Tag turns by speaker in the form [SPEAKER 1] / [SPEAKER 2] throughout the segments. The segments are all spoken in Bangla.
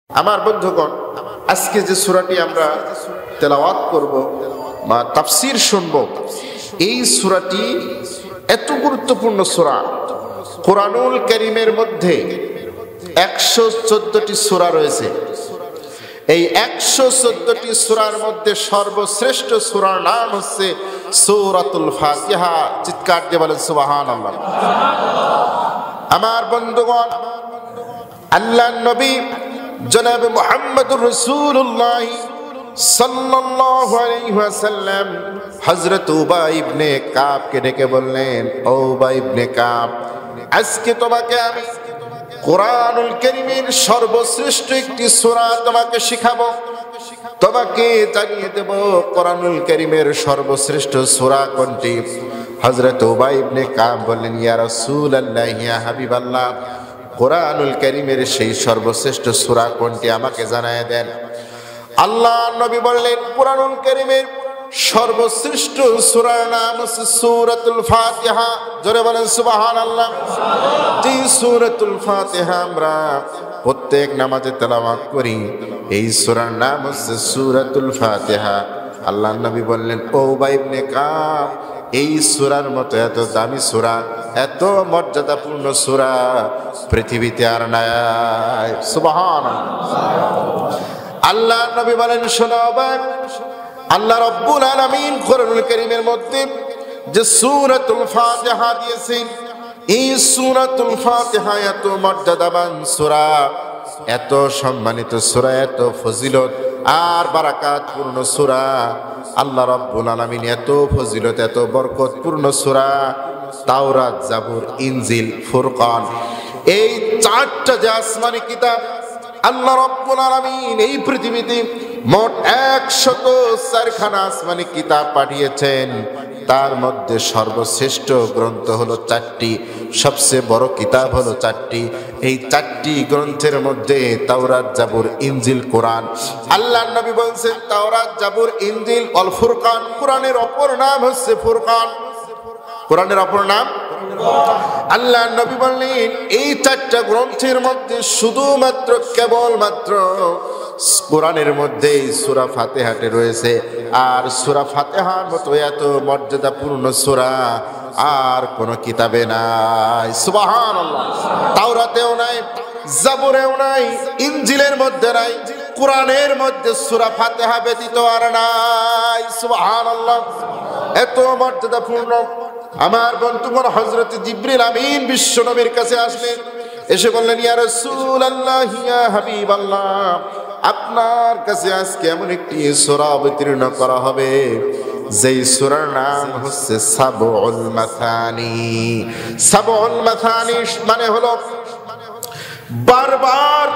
[SPEAKER 1] আমার বন্ধুগণ, আজকে যে সূরাটি আমরা তেলাওয়াত করব বা তাফসীর শুনব, এই সূরাটি এত গুরুত্বপূর্ণ সূরা। কোরআনুল কারীমের মধ্যে 114টি সূরা রয়েছে। এই 114টি সূরার মধ্যে সর্বশ্রেষ্ঠ সূরার নাম হচ্ছে সূরাতুল ফাতিহা। চিৎকার দিয়ে বলেন সুবহানাল্লাহ। আমার বন্ধুগণ, আল্লাহর নবী জনাব মুহাম্মদুর রাসূলুল্লাহ সাল্লাল্লাহু আলাইহি ওয়াসাল্লাম হযরত উবাই ইবনে কাবকে ডেকে বললেন, ও উবাই ইবনে কাব, আজকে তোমাকে আমি কোরআনুল কারীমের সর্বশ্রেষ্ঠ একটি সূরা তোমাকে শিখাবো। তোমাকে জানিয়ে দেব কোরআনুল কারীমের সর্বশ্রেষ্ঠ সূরা কোনটি। হযরত উবাই ইবনে কাব বললেন, ইয়া রাসূলুল্লাহ, ইয়া হাবিবাল্লাহ, কোরআনুল কারীমের সেই সর্বশ্রেষ্ঠ সূরা কোনটি আমাকে জানায় দেন। আল্লাহর নবী বললেন, কোরআনুল কারীমের সর্বশ্রেষ্ঠ সূরার নাম হচ্ছে সূরাতুল ফাতিহা। জোরে বলেন সুবহানাল্লাহ। যে সূরাতুল ফাতিহা আমরা প্রত্যেক নামাজে তেলাওয়াত করি, এই সূরার নাম হচ্ছে সূরাতুল ফাতিহা। আল্লাহর নবী বললেন, ও উবাই ইবনে কাব, এই সূরার মতো এত দামি সূরা, এত মর্যাদাপূর্ণ সূরা পৃথিবীতে আর নাই। সুবহানাল্লাহ। আল্লাহর নবী বলেন, শোনো ভাই, আল্লাহ রাব্বুল আলামিন কোরআনুল কারীমের মধ্যে যে সূরাতুল ফাতিহা দিয়েছেন, এই সূরাতুল ফাতিহা এত মর্যাদাবান সূরা, এত সম্মানিত সূরা, এত ফজিলত আর বারাকাতপূর্ণ সূরা। আল্লাহ রাব্বুল আলামিন এত ফজিলত, এত বরকতপূর্ণ সূরা তাওরাত, জাবুর, ইনজিল, ফুরকান, এই চারটা যে আসমানি কিতাব আল্লাহ রাব্বুল আলামিন এই পৃথিবীতে মোট 104খানা আসমানি কিতাব পাঠিয়েছেন। তার মধ্যে সর্বশ্রেষ্ঠ গ্রন্থ হলো 4টি, সবচেয়ে বড় কিতাব হলো 4টি। এই 4টি গ্রন্থের মধ্যে তাওরাত, জাবুর, ইনজিল, কোরআন। আল্লাহর নবী বলেন, তাওরাত, জাবুর, ইনজিল অল ফুরকান। কোরআনের অপর নাম হচ্ছে ফুরকান। কোরআনের অপর নাম। আল্লাহর নবী বললেন, এই 4টা গ্রন্থের মধ্যে শুধুমাত্র কেবলমাত্র কোরআনের মধ্যে সূরা ফাতিহাতে রয়েছে। আর সূরা ফাতিহার মতো এত মর্যাদাপূর্ণ সূরা আর কোন কিতাবে নাই। সুবহানাল্লাহ। তাওরাতেও নাই, জাবুরেও নাই, ইনজিলের মধ্যে নাই, কোরআনের মধ্যে সূরা ফাতিহা ব্যতীত আর নাই। সুবহানাল্লাহ। এত মর্যাদাপূর্ণ। আমার বন্ধুগণ, হযরত জিবরিল আমিন বিশ্ব নবীর কাছে আসলেন, এসে বললেন, ইয়া রাসূলুল্লাহ, ইয়া হাবিবাল্লাহ, আপনার কাছে আজকে এমন একটি সূরা অবতীর্ণ করা হবে যেই সূরার নাম হচ্ছে সাবউল মাসানি। সাবউল মাসানি মানে হলো বারবার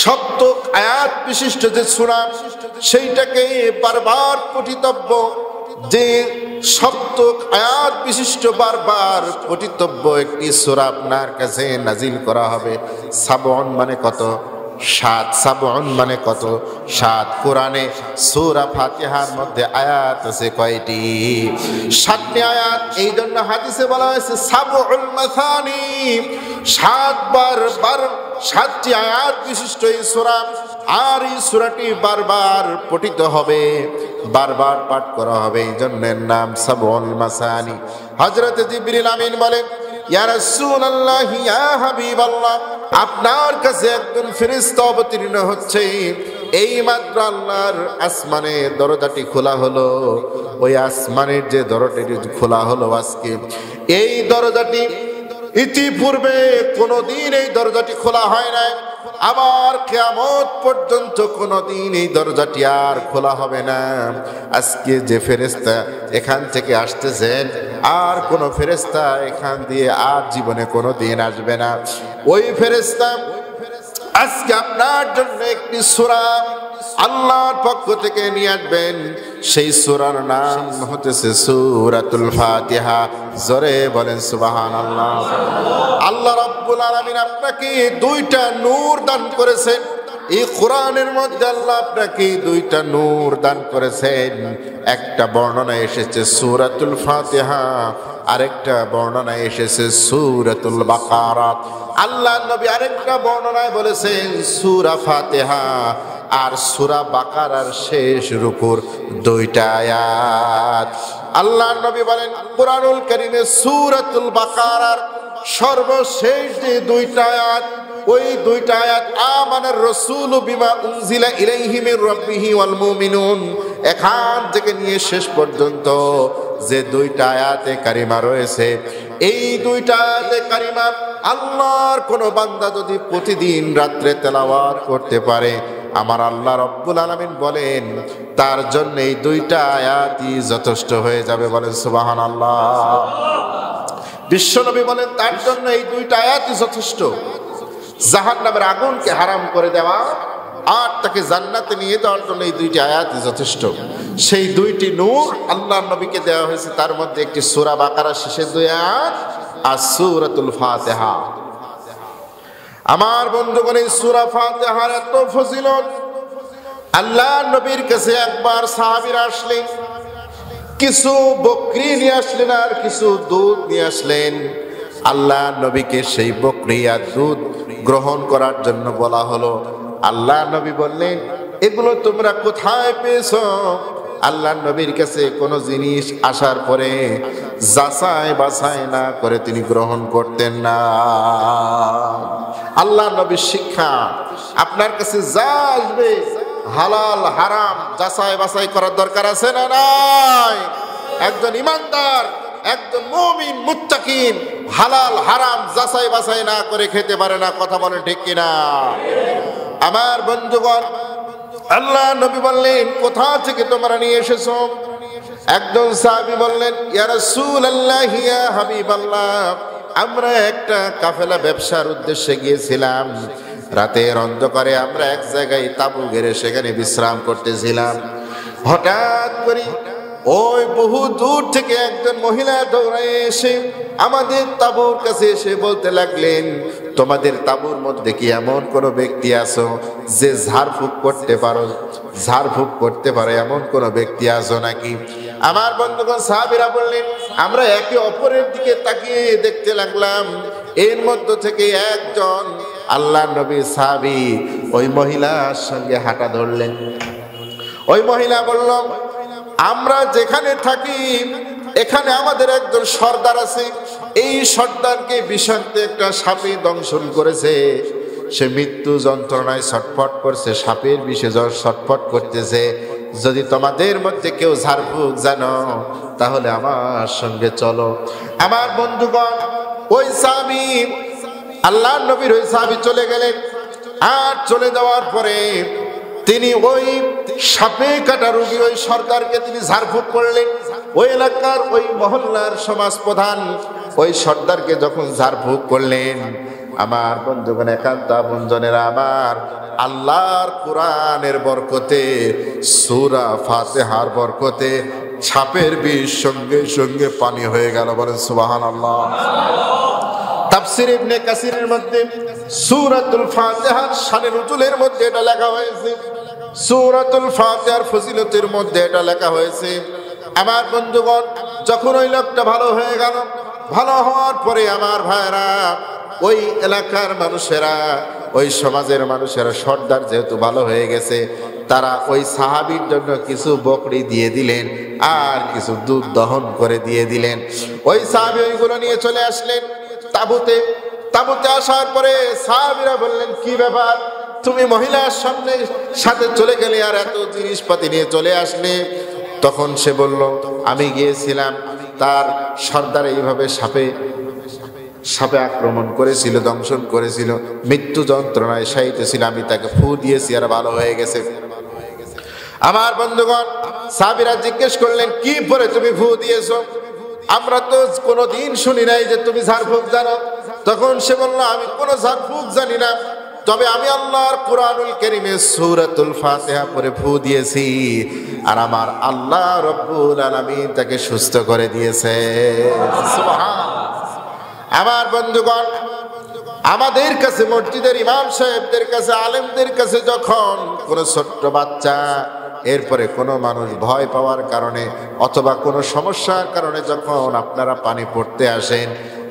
[SPEAKER 1] সপ্তক আয়াত বিশিষ্ট যে সূরা, সেইটাকে বারবার পঠিতব্য, যে সপ্তক আয়াত বিশিষ্ট বারবার পঠিতব্য একটি সূরা আপনার কাছে নাজিল করা হবে। সাবউন মানে কত? 7। সাবউন মানে কত? 7। কোরআনে সূরা ফাতিহার মধ্যে আয়াত আছে কয়টি? 7টি আয়াত। এই জন্য হাদিসে বলা হয়েছে সাবউল মাসানি, 7টি আয়াত বিশিষ্ট এই সূরা। আর এই সূরাটি বারবার পঠিত হবে, বারবার পাঠ করা হবে, এই জন্য নাম সাবউল মাসানি। হযরত জিবরিল আমিন বলেন, ইয়া রাসূলুল্লাহ, ইয়া হাবিবাল্লাহ, আপনার কাছে একজন ফেরেশতা অবতীর্ণ হচ্ছে। এই মাত্র আল্লাহর আসমানে দরজাটি খোলা হলো। ওই আসমানের যে দরজাটি খোলা হলো আজকে, এই দরজাটি ইতিপূর্বে কোনোদিন এই দরজাটি খোলা হয় নাই। আবার কিয়ামত পর্যন্ত কোনোদিন এই দরজাটি আর খোলা হবে না। আজকে যে ফেরেশতা এখান থেকে আসতেছেন, আর কোন ফেরেশতা এখান দিয়ে আর জীবনে কোনোদিন আসবে না। ওই ফেরেশতা আজকে আপনার জন্য একটি সূরা আল্লাহর পক্ষ থেকে নিয়ে আসবেন। সেই সূরার নাম হতেছে সূরাতুল ফাতিহা। জোরে বলেন সুবহানাল্লাহ। আল্লাহ রাব্বুল আলামিন আপনাকে 2টা নূর দান করেছেন। এই কোরআনের মধ্যে আল্লাহ আপনাকে দুইটা নূর দান করেছেন। একটা বর্ণনা এসেছে সূরাতুল ফাতিহা, আরেকটা বর্ণনা এসেছে সূরাতুল বাকারা। আল্লাহ নবী আরেকটা বর্ণনায় বলেছেন সূরা ফাতিহা আর সূরা বাকারার শেষ রুকুর দুইটা আয়াত। আল্লাহ নবী বলেন কুরআনুল কারীমে সূরাতুল বাকারার সর্বশেষ যে দুইটা আয়াত, ওই দুইটা আয়াত আমানার রাসূলু বিমা উনজিলা ইলাইহি মির রাব্বিহি ওয়াল মুমিনুন, এখান থেকে নিয়ে শেষ পর্যন্ত যে দুইটা আয়াতে কারিমা রয়েছে, এই দুইটা আয়াতে কারিমা আল্লাহর কোন বান্দা যদি প্রতিদিন রাত্রে তেলাওয়াত করতে পারে, আমার আল্লাহ রব্বুল আলামিন বলেন তার জন্য এই দুইটা আয়াতই যথেষ্ট হয়ে যাবে। বলেন সুবহানাল্লাহ। বিশ্বনবী বলেন তার জন্য এই দুইটা আয়াতই যথেষ্ট। জাহান্নামের আগুনকে হারাম করে দেওয়া আর তাকে জান্নাতে নিয়ে যাওয়ার জন্য এই দুইটি আয়াতই যথেষ্ট। সেই দুইটি নূর আল্লাহর নবীকে দেওয়া হয়েছে, তার মধ্যে একটি সূরা বাকারা শেষের দুই আয়াত আর সূরাতুল ফাতিহা। আমার বন্ধুগণ, এই সূরা ফাতিহার এত ফজিলত। আল্লাহর নবীর কাছে একবার সাহাবীরা আসলেন, কিছু বকরি নিয়ে আসলেন আর কিছু দুধ নিয়ে আসলেন। আল্লাহ নবীকে সেই বকরি আর দুধ গ্রহণ করার জন্য বলা হলো। আল্লাহ নবী বললেন এগুলো তোমরা কোথায় পেয়েছো? আল্লাহ নবীর কাছে কোনো জিনিস আসার পরে যাচাই বাছাই না করে তিনি গ্রহণ করতেন না। আল্লাহ নবীর শিক্ষা, আপনার কাছে যা আসবে হালাল হারাম যাচাই বাছাই করার দরকার আছে না নাই? একজন ইমানদার, একজন মুমিন মুত্তাকিন হালাল হারাম যাচাই বাছাই না করে খেতে পারে না। কথা বলেন ঠিক কিনা? আমার বন্ধুগণ, আল্লাহ নবী বললেন কোথা থেকে তোমরা নিয়ে এসেছো? একজন সাহাবী বললেন ইয়া রাসূলুল্লাহ ইয়া হাবিবাল্লাহ, আমরা একটা কাফেলা ব্যবসার উদ্দেশ্যে গিয়েছিলাম। রাতের অন্ধকারে আমরা এক জায়গায় তাঁবু গেড়ে সেখানে বিশ্রাম করতেছিলাম। হঠাৎ করে ওই বহু দূর থেকে একজন মহিলা দৌড়ায় এসে আমাদের তাঁবুর কাছে এসে বলতে লাগলেন, তোমাদের তাঁবুর মধ্যে কি এমন কোনো ব্যক্তি আছো যে ঝাড়ফুঁক করতে পারো, ঝাড়ফুঁক করতে পারে এমন কোনো ব্যক্তি আছো নাকি? আমার বন্ধুগণ, সাহাবীরা বললেন আমরা একে অপরের দিকে তাকিয়ে দেখতে লাগলাম। এর মধ্য থেকে একজন আল্লাহর নবীর সাহাবী ওই মহিলার সঙ্গে হাঁটা ধরলেন। ওই মহিলা বলল, আমরা যেখানে থাকি এখানে আমাদের একজন সর্দার আছে, এই সর্দারকে বিষাক্ত একটা সাপে দংশন করেছে। সে মৃত্যু যন্ত্রণায় ছটফট করছে, সাপের বিষে ছটফট করতেছে। যদি তোমাদের মধ্যে কেউ ঝাড়ফুঁক জানো তাহলে আমার সঙ্গে চলো। আমার বন্ধুগণ, ওই সাহাবী আল্লাহর নবীর ওই সাহাবী চলে গেলেন। আর চলে যাওয়ার পরে তিনি ওই সাপে কাটা রোগী ওই সর্দারকে তিনি ঝাড়ফুঁক করলেন। ওই এলাকার ওই মহল্লার সমাজ প্রধান ওই সর্দারকে যখন ঝাড়ফুঁক করলেন, আমার বন্ধুগণ একান্ত আপনজনেরা, আমার আল্লাহর কোরআনের বরকতে, সূরা ফাতিহার বরকতে সাপের বিষ সঙ্গে সঙ্গে পানি হয়ে গেল। বলেন সুবহানাল্লাহ। তাফসীর ইবনে কাসিরের মধ্যে সূরাতুল ফাতিহার শানে নুজুলের মধ্যে এটা লেখা হয়েছে, সূরাতুল ফাতিহার ফজিলতের মধ্যে এটা লেখা হয়েছে। আমার বন্ধুগণ, যখন ওই লোকটা ভালো হয়ে গেল, ভালো হওয়ার পরে আমার ভাইরা, ওই এলাকার মানুষেরা, ওই সমাজের মানুষেরা, সর্দার যেহেতু ভালো হয়ে গেছে, তারা ওই সাহাবীর জন্য কিছু বকরি দিয়ে দিলেন আর কিছু দুধ দহন করে দিয়ে দিলেন। ওই সাহাবী ওইগুলো নিয়ে চলে আসলেন তাঁবুতে। তাঁবুতে আসার পরে সাহাবীরা বললেন, কি ব্যাপার, তুমি মহিলার সাথে চলে গেলে আর এত জিনিসপাতি নিয়ে চলে আসলে? তখন সে বলল, আমি গিয়েছিলাম, তার সর্দার এইভাবে সাপে আক্রমণ করেছিল, দংশন করেছিল, মৃত্যু যন্ত্রণায় শায়িতেছিল, আমি তাকে ফু দিয়েছি আর ভালো হয়ে গেছে। আমার বন্ধুগণ, সাহাবীরা জিজ্ঞেস করলেন, কি পরে তুমি ফু দিয়েছো? আমরা তো কোনোদিন শুনি নাই যে তুমি ঝাড়ফুঁক জানো। তখন সে বলল, আমি কোনো ঝাড়ফুঁক জানি না, তবে আমি আল্লাহর কুরআনুল কারীমে সূরাতুল ফাতিহা পড়ে ফু দিয়েছি আর আমার আল্লাহ রব্বুল আলামিন তাকে সুস্থ করে দিয়েছে। সুবহানাল্লাহ। আমার বন্ধুগণ, আমাদের কাছে মসজিদের ইমাম সাহেবদের কাছে আলেমদের কাছে যখন কোনো ছোট্ট বাচ্চা এরপরে কোনো মানুষ ভয় পাওয়ার কারণে অথবা কোনো সমস্যার কারণে যখন আপনারা পানি পড়তে আসেন,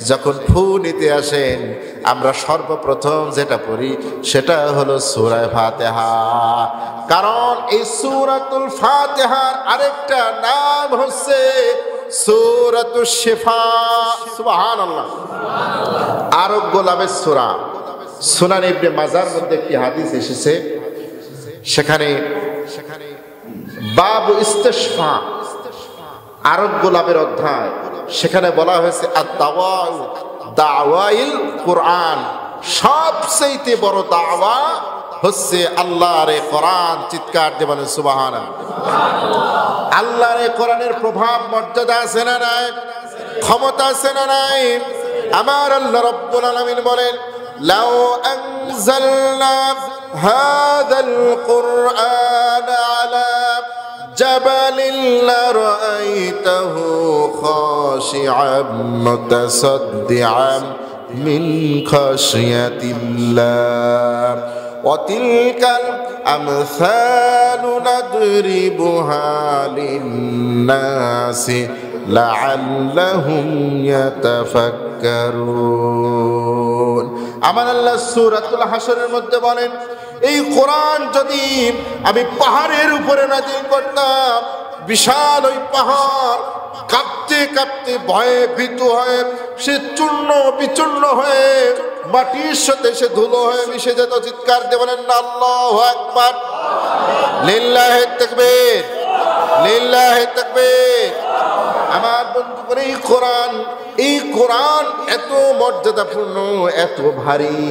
[SPEAKER 1] যখন ফু নিতে আসেন, আমরা সর্বপ্রথম যেটা পড়ি সেটা হলো সূরা ফাতিহা। কারণ এই সূরাতুল ফাতিহার আরেকটা নাম হচ্ছে সূরাতুশ শিফা। সুবহানাল্লাহ। আরোগ্য লাভের সূরা। সুনান ইবনে মাজার মধ্যে একটি হাদিস এসেছে, সেখানে বাবু ইস্তিশফা, আরোগ্য লাভের অধ্যায়, সেখানে বলা হয়েছে দাওয়াইল কোরআন, সবচেয়ে বড় দাওয়া হচ্ছে আল্লাহর কোরআন। চিৎকার দিয়ে বলেন সুবহানাল্লাহ। আল্লাহর কোরআনের প্রভাব মর্যাদা আছে না নাই? ক্ষমতা আছে না নাই? আমার আল্লাহ রাব্বুল আলামিন বলেন, লাউ আনজালনা হাযাল কুরআন আলা জাবালিন লারাআইতাহু খাশি'আন মুতাসাদ্দিআন মিন খাশিয়াতিল্লাহ ওয়া তিলকাল আমসালু নাদরিবুহা লিন-নাসি লাআল্লাহুম ইয়াতাফাক্কারুন। আমার আল্লাহ সূরাতুল হাশরের মধ্যে বলেন, এই কোরআন যদি আমি পাহাড়ের উপরে নাযিল করতাম, বিশাল ওই পাহাড় কাঁপতে কাঁপতে ভয়ে ভীত হয়ে সে চূর্ণ বিচূর্ণ হয়ে মাটির সাথে সে ধুলো হয়ে মিশে যেত। চিৎকার দিয়ে বলেন না আল্লাহু আকবার, লিল্লাহি তাকবীর, লিল্লাহি তাকবীর। আমার বন্ধুগণ, এই কোরআন এত মর্যাদাপূর্ণ, এত ভারী।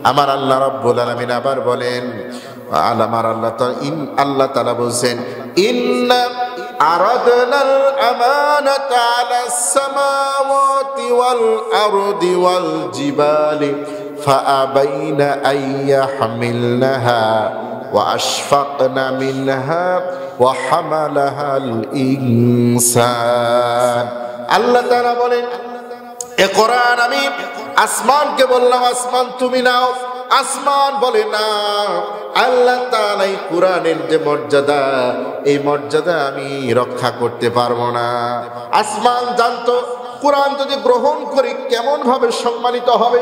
[SPEAKER 1] আমার আল্লাহ রাব্বুল আলামিন আবার বলেন, আল্লাহ তাআলা বলছেন, ইন্না আরাদনাল আমানাতা আলাস সামাওয়াতি ওয়াল আরদি ওয়াল জিবালি ফাআবাইনা আইয়াহমিলনাহা ওয়া আশফাকনা মিনহা ওয়া হামালাহাল ইনসান। আল্লাহ তাআলা বলেন, এ কোরআন আমি আসমানকে বললাম, আসমান তুমি নাও। আসমান বলে না। আল্লাহ তাআলা এই কোরআনের যে মর্যাদা, এই মর্যাদা আমি রক্ষা করতে পারবো না। আসমান জানতো কোরআন যদি গ্রহণ করি কেমন ভাবে সম্মানিত হবে,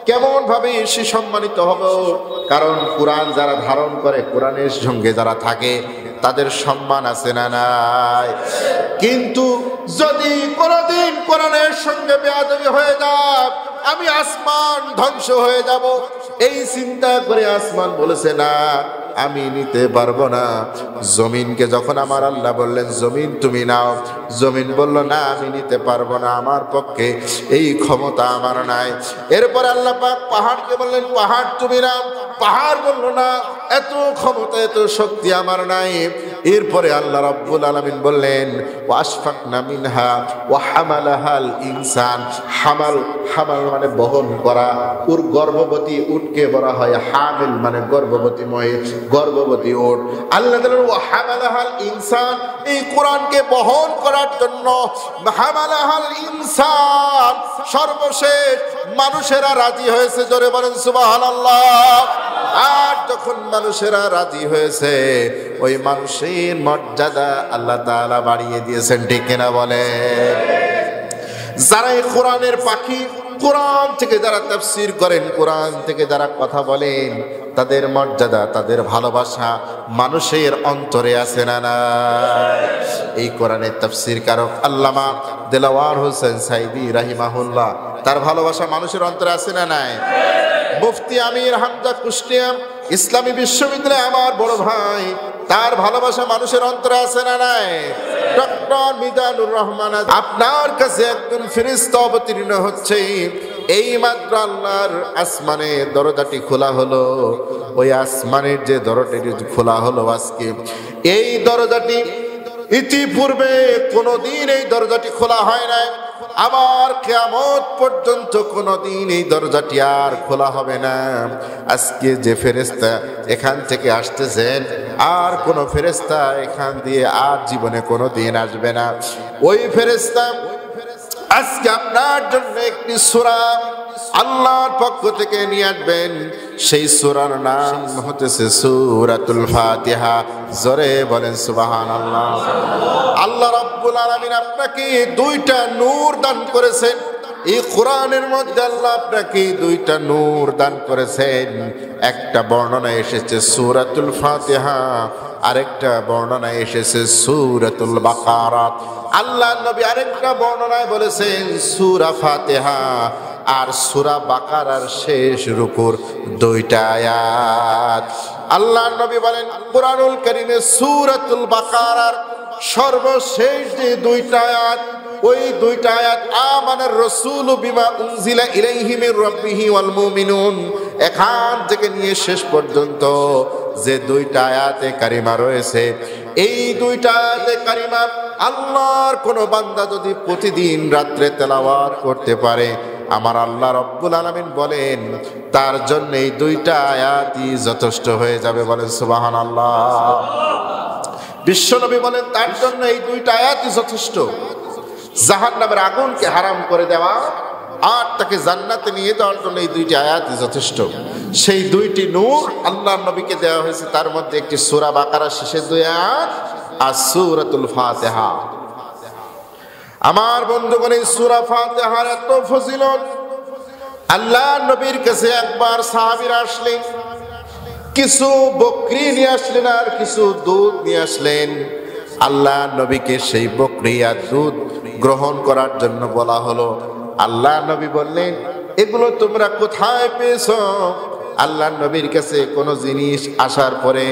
[SPEAKER 1] কেমন ভাবে সে সম্মানিত হবে। কারণ কোরআন যারা ধারণ করে, কোরআনের সঙ্গে যারা থাকে, তাদের সম্মান আছে না নাই? কিন্তু যদি কোনদিন কোরআনের সঙ্গে বেয়াদবি হয়ে যায়, আমি আসমান ধ্বংস হয়ে যাব, এই চিন্তা করে আসমান বলেছে না, আমি নিতে পারবো না। জমিনকে যখন আমার আল্লাহ বললেন, জমিন তুমি নাও, জমিন বলল না, আমি নিতে পারবো না, আমার পক্ষে এই ক্ষমতা আমার নাই। এরপর আল্লাহ পাক পাহাড়কে বললেন, পাহাড় তুমি নাও, পাহাড় বলল না, এত ক্ষমতা এত শক্তি আমার নাই। এরপরে আল্লাহ রাব্বুল আলামিন বললেন, ওয়াশফাকনা মিনহা ওয়া হামালাহাল ইনসান। হামাল মানে বহন করা। ওর গর্ভবতী উটকে বলা হয় হামিল, মানে গর্ভবতী গর্ভবতী উট। আল্লাহ তাআলা ওয়া হামালাহাল ইনসান, এই কোরআনকে বহন করার জন্য হামালাহাল ইনসান, সর্বশেষ মানুষেরা রাজি হয়েছে। জোরে বলেন সুবহানাল্লাহ। আর যখন মানুষেরা রাজি হয়েছে, ওই মানুষের মর্যাদা আল্লাহ তাআলা বাড়িয়ে দিয়েছেন। ঠিক কিনা বলে? যারা এই কোরআনের পাখি, কোরআন থেকে যারা তাফসীর করেন, কোরআন থেকে যারা কথা বলেন, তাদের মর্যাদা, তাদের ভালোবাসা মানুষের অন্তরে আছে না নাই? এই কোরআনের তাফসীর কারক আল্লামা দেলাওয়ার হোসেন সাইদি রাহিমাহুল্লাহ, তার ভালোবাসা মানুষের অন্তরে আছে না নাই? মুফতি আমির হামজা কুষ্টিয়া ইসলামী বিশ্ববিদ্যালয় আমার বড় ভাই, তার ভালোবাসা মানুষের অন্তরে আছে না নাই? ডক্টর মিজানুর রহমান, আপনার কাছে একজন ফেরেশতা অবতীর্ণ হচ্ছে। এই মাত্র আল্লাহর আসমানে দরজাটি খোলা হলো। ওই আসমানের যে দরজাটি খোলা হলো আজকে, এই দরজাটি ইতিপূর্বে কোনোদিন এই দরজাটি খোলা হয় নাই। আবার কিয়ামত পর্যন্ত কোনোদিন এই দরজাটি আর খোলা হবে না। আজকে যে ফেরেশতা এখান থেকে আসতেছেন, আর কোন ফেরেশতা এখান দিয়ে আর জীবনে কোনোদিন আসবে না। ওই ফেরেশতা আজকে আপনার জন্য একটি আল্লাহর পক্ষ থেকে নিয়ে আসবেন। সেই সূরার নাম হতেছে সূরাতুল ফাতিহা। জোরে বলেন সুবহানাল্লাহ। আল্লাহ রাব্বুল আলামিন আপনাকে দুইটা নূর দান করেছেন। এই কোরআনের মধ্যে আল্লাহ আপনাকে দুইটা নূর দান করেছেন। একটা বর্ণনা এসেছে সূরাতুল ফাতিহা, আরেকটা বর্ণনা এসেছে সূরাতুল বাকারা। আল্লাহ নবী আরেকটা বর্ণনায় বলেছেন সূরা ফাতিহা আর সূরা বাকারার শেষ রুকুর দুইটা আয়াত। আল্লাহ নবী বলেন কুরআনুল কারীমে সূরাতুল বাকারার সর্বশেষ যে দুইটা আয়াত, ওই দুইটা আয়াত আমানার রাসূলু বিমা উনজিলা ইলাইহি মির রাব্বিহি ওয়াল মুমিনুন, এখান থেকে নিয়ে শেষ পর্যন্ত যে দুইটা আয়াতে কারিমা রয়েছে, এই দুইটা আয়াতে কারিমা আল্লাহর কোন বান্দা যদি প্রতিদিন রাত্রে তেলাওয়াত করতে পারে, আমার আল্লাহ রাব্বুল আলামিন বলেন তার জন্য এই দুইটা আয়াতই যথেষ্ট হয়ে যাবে। বলেন সুবহানাল্লাহ। বিশ্বনবী বলেন তার জন্য এই দুইটা আয়াতই যথেষ্ট। জাহান্নামের আগুনকে হারাম করে দেওয়া আর তাকে জান্নাতে নিয়ে যাওয়ার জন্য এই দুইটি আয়াতই যথেষ্ট। সেই দুইটি নূর আল্লাহর নবীকে দেওয়া হয়েছে, তার মধ্যে একটি সূরা বাকারা শেষের দুই আয়াত আর সূরাতুল ফাতিহা। আমার বন্ধুগণ, এই সূরা ফাতিহার এত ফজিলত। আল্লাহর নবীর কাছে একবার সাহাবীরা আসলেন, কিছু বকরি নিয়ে আসলেন আর কিছু দুধ নিয়ে আসলেন। আল্লাহ নবীকে সেই বকরি আর দুধ গ্রহণ করার জন্য বলা হলো। আল্লাহ নবী বললেন এগুলো তোমরা কোথায় পেয়েছো? আল্লাহ নবীর কাছে কোনো জিনিস আসার পরে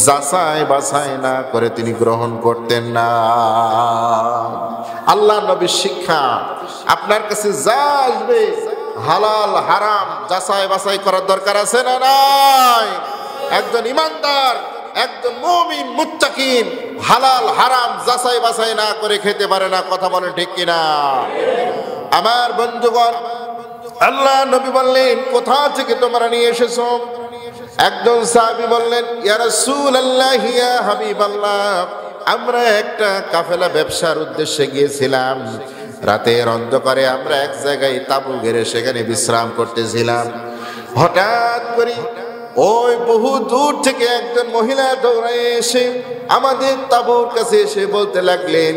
[SPEAKER 1] যাচাই বাছাই না করে তিনি গ্রহণ করতেন না। আল্লাহ নবীর শিক্ষা, আপনার কাছে যা আসবে হালাল হারাম যাচাই বাছাই করার দরকার আছে না নাই? একজন ইমানদার, একজন মুমিন মুত্তাকিন হালাল হারাম যাচাই বাছাই না করে খেতে পারে না। কথা বলেন ঠিক কিনা? আমার বন্ধুগণ, আল্লাহ নবী বললেন কোথা থেকে তোমরা নিয়ে এসেছো? একজন সাহাবী বললেন ইয়া রাসূলুল্লাহ ইয়া হাবিবাল্লাহ, আমরা একটা কাফেলা ব্যবসার উদ্দেশ্যে গিয়েছিলাম। রাতের অন্ধকারে আমরা এক জায়গায় তাঁবু গেড়ে সেখানে বিশ্রাম করতেছিলাম। হঠাৎ করে ওই বহু দূর থেকে একজন মহিলা দৌড়ায় এসে আমাদের তাঁবুর কাছে এসে বলতে লাগলেন,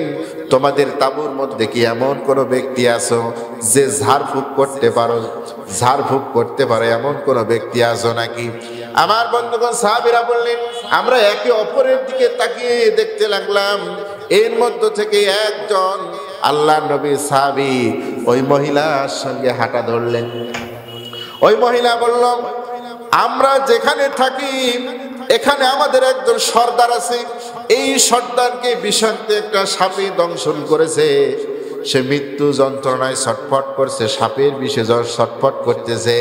[SPEAKER 1] তোমাদের তাঁবুর মধ্যে কি এমন কোনো ব্যক্তি আছো যে ঝাড়ফুঁক করতে পারো, ঝাড়ফুঁক করতে পারে এমন কোনো ব্যক্তি আছো নাকি? আমার বন্ধুগণ, সাহাবীরা বললেন আমরা একে অপরের দিকে তাকিয়ে দেখতে লাগলাম। এর মধ্য থেকে একজন আল্লাহ নবীর সাহাবী ওই মহিলার সঙ্গে হাঁটা ধরলেন। ওই মহিলা বলল, আমরা যেখানে থাকি এখানে আমাদের একজন সর্দার আছে, এই সর্দারকে বিষাক্ত একটা সাপে দংশন করেছে। সে মৃত্যু যন্ত্রণায় ছটফট করছে, সাপের বিষে ছটফট করতেছে।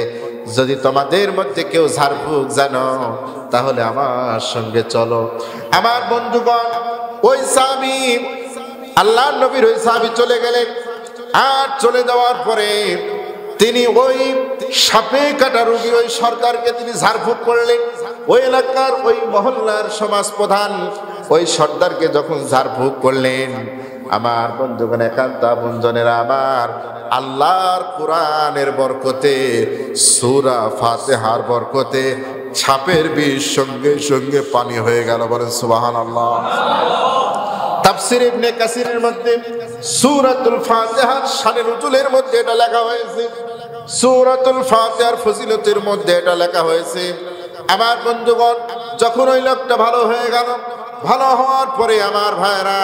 [SPEAKER 1] যদি তোমাদের মধ্যে কেউ ঝাড়ফুঁক জানো তাহলে আমার সঙ্গে চলো। আমার বন্ধুগণ, ওই সাহাবী আল্লাহর নবীর ওই সাহাবী চলে গেলেন। আর চলে যাওয়ার পরে তিনি ওই সাপে কাটা রোগী ওই সর্দারকে তিনি ঝাড়ফুঁক করলেন। ওই এলাকার ওই মহল্লার সমাজ প্রধান ওই সর্দারকে যখন ঝাড়ফুঁক করলেন, আমার বন্ধুগণ একান্ত আপনজনেরা, আমার আল্লাহর কোরআনের বরকতে, সূরা ফাতিহার বরকতে সাপের বিষ সঙ্গে সঙ্গে পানি হয়ে গেল। বলেন সুবহানাল্লাহ। তাফসীর ইবনে কাসিরের মধ্যে সূরাতুল ফাতিহার শানে নুজুলের মধ্যে এটা লেখা হয়েছে, সূরাতুল ফাতিহার ফজিলতের মধ্যে এটা লেখা হয়েছে। আমার বন্ধুগণ, যখন ওই লোকটা ভালো হয়ে গেল, ভালো হওয়ার পরে আমার ভাইরা,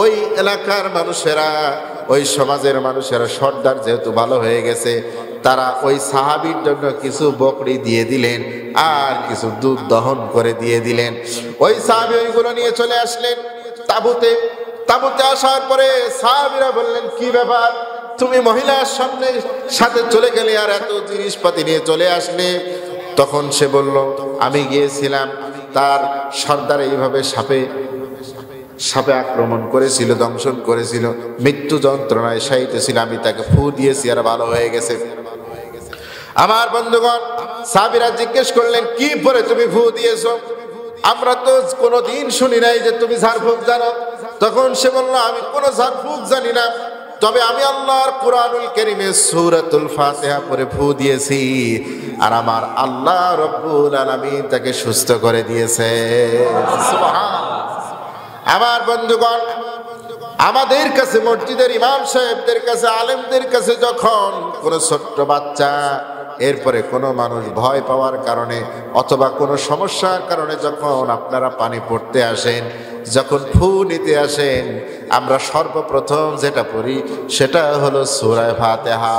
[SPEAKER 1] ওই এলাকার মানুষেরা, ওই সমাজের মানুষেরা, সর্দার যেহেতু ভালো হয়ে গেছে, তারা ওই সাহাবীর জন্য কিছু বকরি দিয়ে দিলেন আর কিছু দুধ দহন করে দিয়ে দিলেন। ওই সাহাবী ওইগুলো নিয়ে চলে আসলেন তাঁবুতে। তাঁবুতে আসার পরে সাহাবীরা বললেন, কি ব্যাপার, তুমি মহিলার সাথে চলে গেলে আর এত জিনিসপাতি নিয়ে চলে আসলে? তখন সে বলল, আমি গিয়েছিলাম, তার সর্দার এইভাবে সাপে আক্রমণ করেছিল, দংশন করেছিল, মৃত্যু যন্ত্রণায় শায়িতেছিল, আমি তাকে ফু দিয়েছি আর ভালো হয়ে গেছে। আমার বন্ধুগণ, সাহাবীরা জিজ্ঞেস করলেন, কি পরে তুমি ফু দিয়েছো? আমরা তো কোনোদিন শুনি নাই যে তুমি ঝাড়ফুঁক জানো। তখন সে বলল, আমি কোনো ঝাড়ফুঁক জানি না, তবে আমি আল্লাহর কুরআনুল কারীমে সূরাতুল ফাতিহা পড়ে ফু দিয়েছি, আর আমার আল্লাহ রব্বুল আলামিন তাকে সুস্থ করে দিয়েছে। সুবহানাল্লাহ। আমার বন্ধুগণ, আমাদের কাছে মসজিদের ইমাম সাহেবদের কাছে, আলেমদের কাছে যখন কোনো ছোট্ট বাচ্চা, এরপরে কোনো মানুষ ভয় পাওয়ার কারণে অথবা কোনো সমস্যার কারণে যখন আপনারা পানি পড়তে আসেন, যখন ফু নিতে আসেন, আমরা সর্বপ্রথম যেটা পড়ি সেটা হলো সূরা ফাতিহা।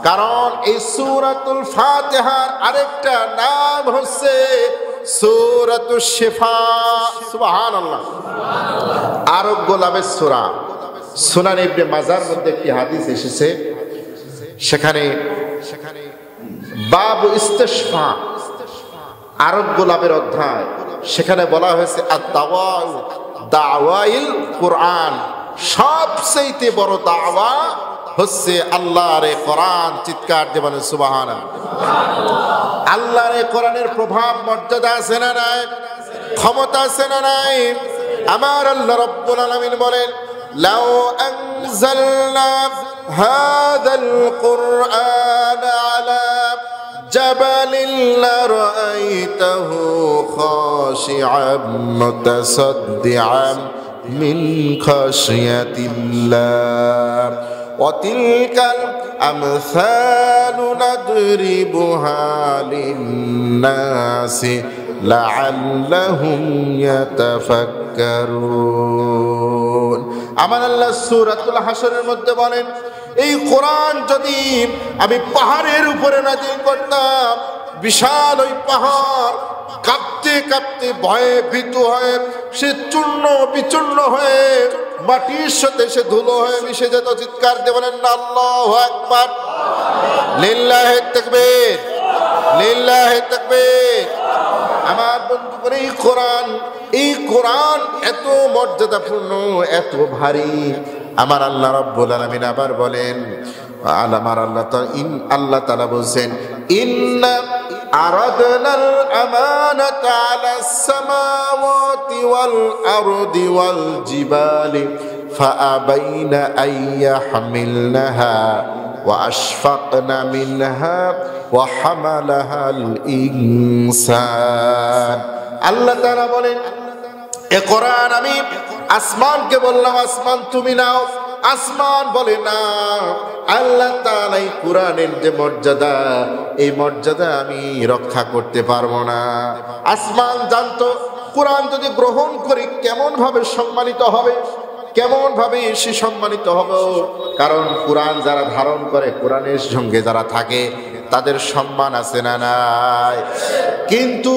[SPEAKER 1] কারণ এই সূরাতুল ফাতিহার আরেকটা নাম হচ্ছে সূরাতুশ শিফা। সুবহানাল্লাহ। আরোগ্য লাভের সূরা। সুনান ইবনে মাজার মধ্যে একটি হাদিস এসেছে, সেখানে বাবু ইস্তিশফা, আরোগ্য লাভের অধ্যায়, সেখানে বলা হয়েছে দাওয়াইল কোরআন, সবচেয়ে বড় দাওয়া হচ্ছে আল্লাহর কোরআন। চিৎকার দিয়ে বলেন সুবহানাল্লাহ। আল্লাহর কোরআনের প্রভাব মর্যাদা আছে না নাই? ক্ষমতা আছে না নাই? আমার আল্লাহ রাব্বুল আলামিন বলেন, লাউ আনজালনা হাযাল কুরআন আলা জাবালিন লারাআইতাহু খাশিআম মুতাসাদ্দিআম মিন খাশিয়াতিল্লাহ ওয়া তিলকাল আমসালু নাদরিবুহা লিন-নাসি লাআল্লাহুম ইয়াতাফাক্কারুন। আমার আল্লাহ সূরাতুল হাশরের মধ্যে বলেন, এই কোরআন যদি আমি পাহাড়ের উপরে নাযিল করতাম, বিশাল ওই পাহাড় কাঁপতে কাঁপতে ভয়ে ভীত হয়ে সে চূর্ণ বিচূর্ণ হয়ে মাটির সাথে সে ধুলো হয়ে মিশে যেত। চিৎকার দিয়ে বলেন না আল্লাহু আকবার, লিল্লাহি তাকবীর, লিল্লাহি তাকবীর। আমার বন্ধুগণ, এই কোরআন এত মর্যাদাপূর্ণ, এত ভারী। আমার আল্লাহ রাব্বুল আলামিন আবার বলেন, আমার আল্লাহ তাআলা বলছেন, ইন্না আরাদনাল আমানাতা আলাস সামাওয়াতি ওয়াল আরদি ওয়াল জিবালি ফাআবাইনা আইয়াহমিলনাহা ওয়া আশফাকনা মিনহা ওয়া হামালাহাল ইনসান। আল্লাহ তাআলা বলেন, এ কোরআন আমি আসমানকে বললাম, আসমান তুমি নাও। আসমান বলে না। আল্লাহ তাআলা এই কোরআনের যে মর্যাদা, এই মর্যাদা আমি রক্ষা করতে পারবো না। আসমান জানতো কোরআন যদি গ্রহণ করি কেমন ভাবে সম্মানিত হবে, কেমন ভাবে সে সম্মানিত হবে। কারণ কোরআন যারা ধারণ করে, কোরআনের সঙ্গে যারা থাকে, তাদের সম্মান আছে না নাই? কিন্তু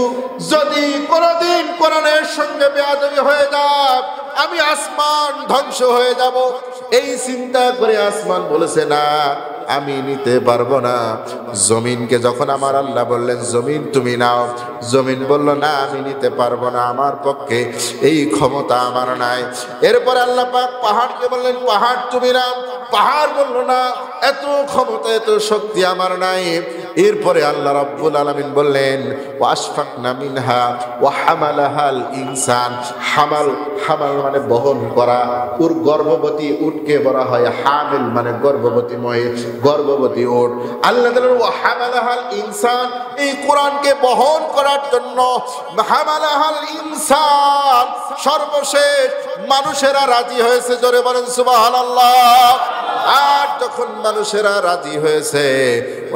[SPEAKER 1] যদি কোনদিন কোরআনের সঙ্গে বেয়াদবি হয়ে যায়, আমি আসমান ধ্বংস হয়ে যাব, এই চিন্তা করে আসমান বলেছে না, আমি নিতে পারবো না। জমিনকে যখন আমার আল্লাহ বললেন, জমিন তুমি নাও, জমিন বলল না, আমি নিতে পারবো না, আমার পক্ষে এই ক্ষমতা আমার নাই। এরপর আল্লাহ পাক পাহাড়কে বললেন, পাহাড় তুমি নাও, পাহাড় বলল না, এত ক্ষমতা এত শক্তি আমার নাই। এরপরে আল্লাহ রাব্বুল আলামিন বললেন, ওয়াশফাকনা মিনহা ওয়া হামালাহাল ইনসান। হামাল মানে বহন করা। ওর গর্ভবতী উটকে বলা হয় হামিল, মানে গর্ভবতী মহিলা, গর্ভবতী উট। আল্লাহ তাআলা ওয়া হামালাহাল ইনসান, এই কোরআনকে বহন করার জন্য হামালাহাল ইনসান, সর্বশেষ মানুষেরা রাজি হয়েছে। জোরে বলেন সুবহানাল্লাহ। আর যখন মানুষেরা রাজি হয়েছে,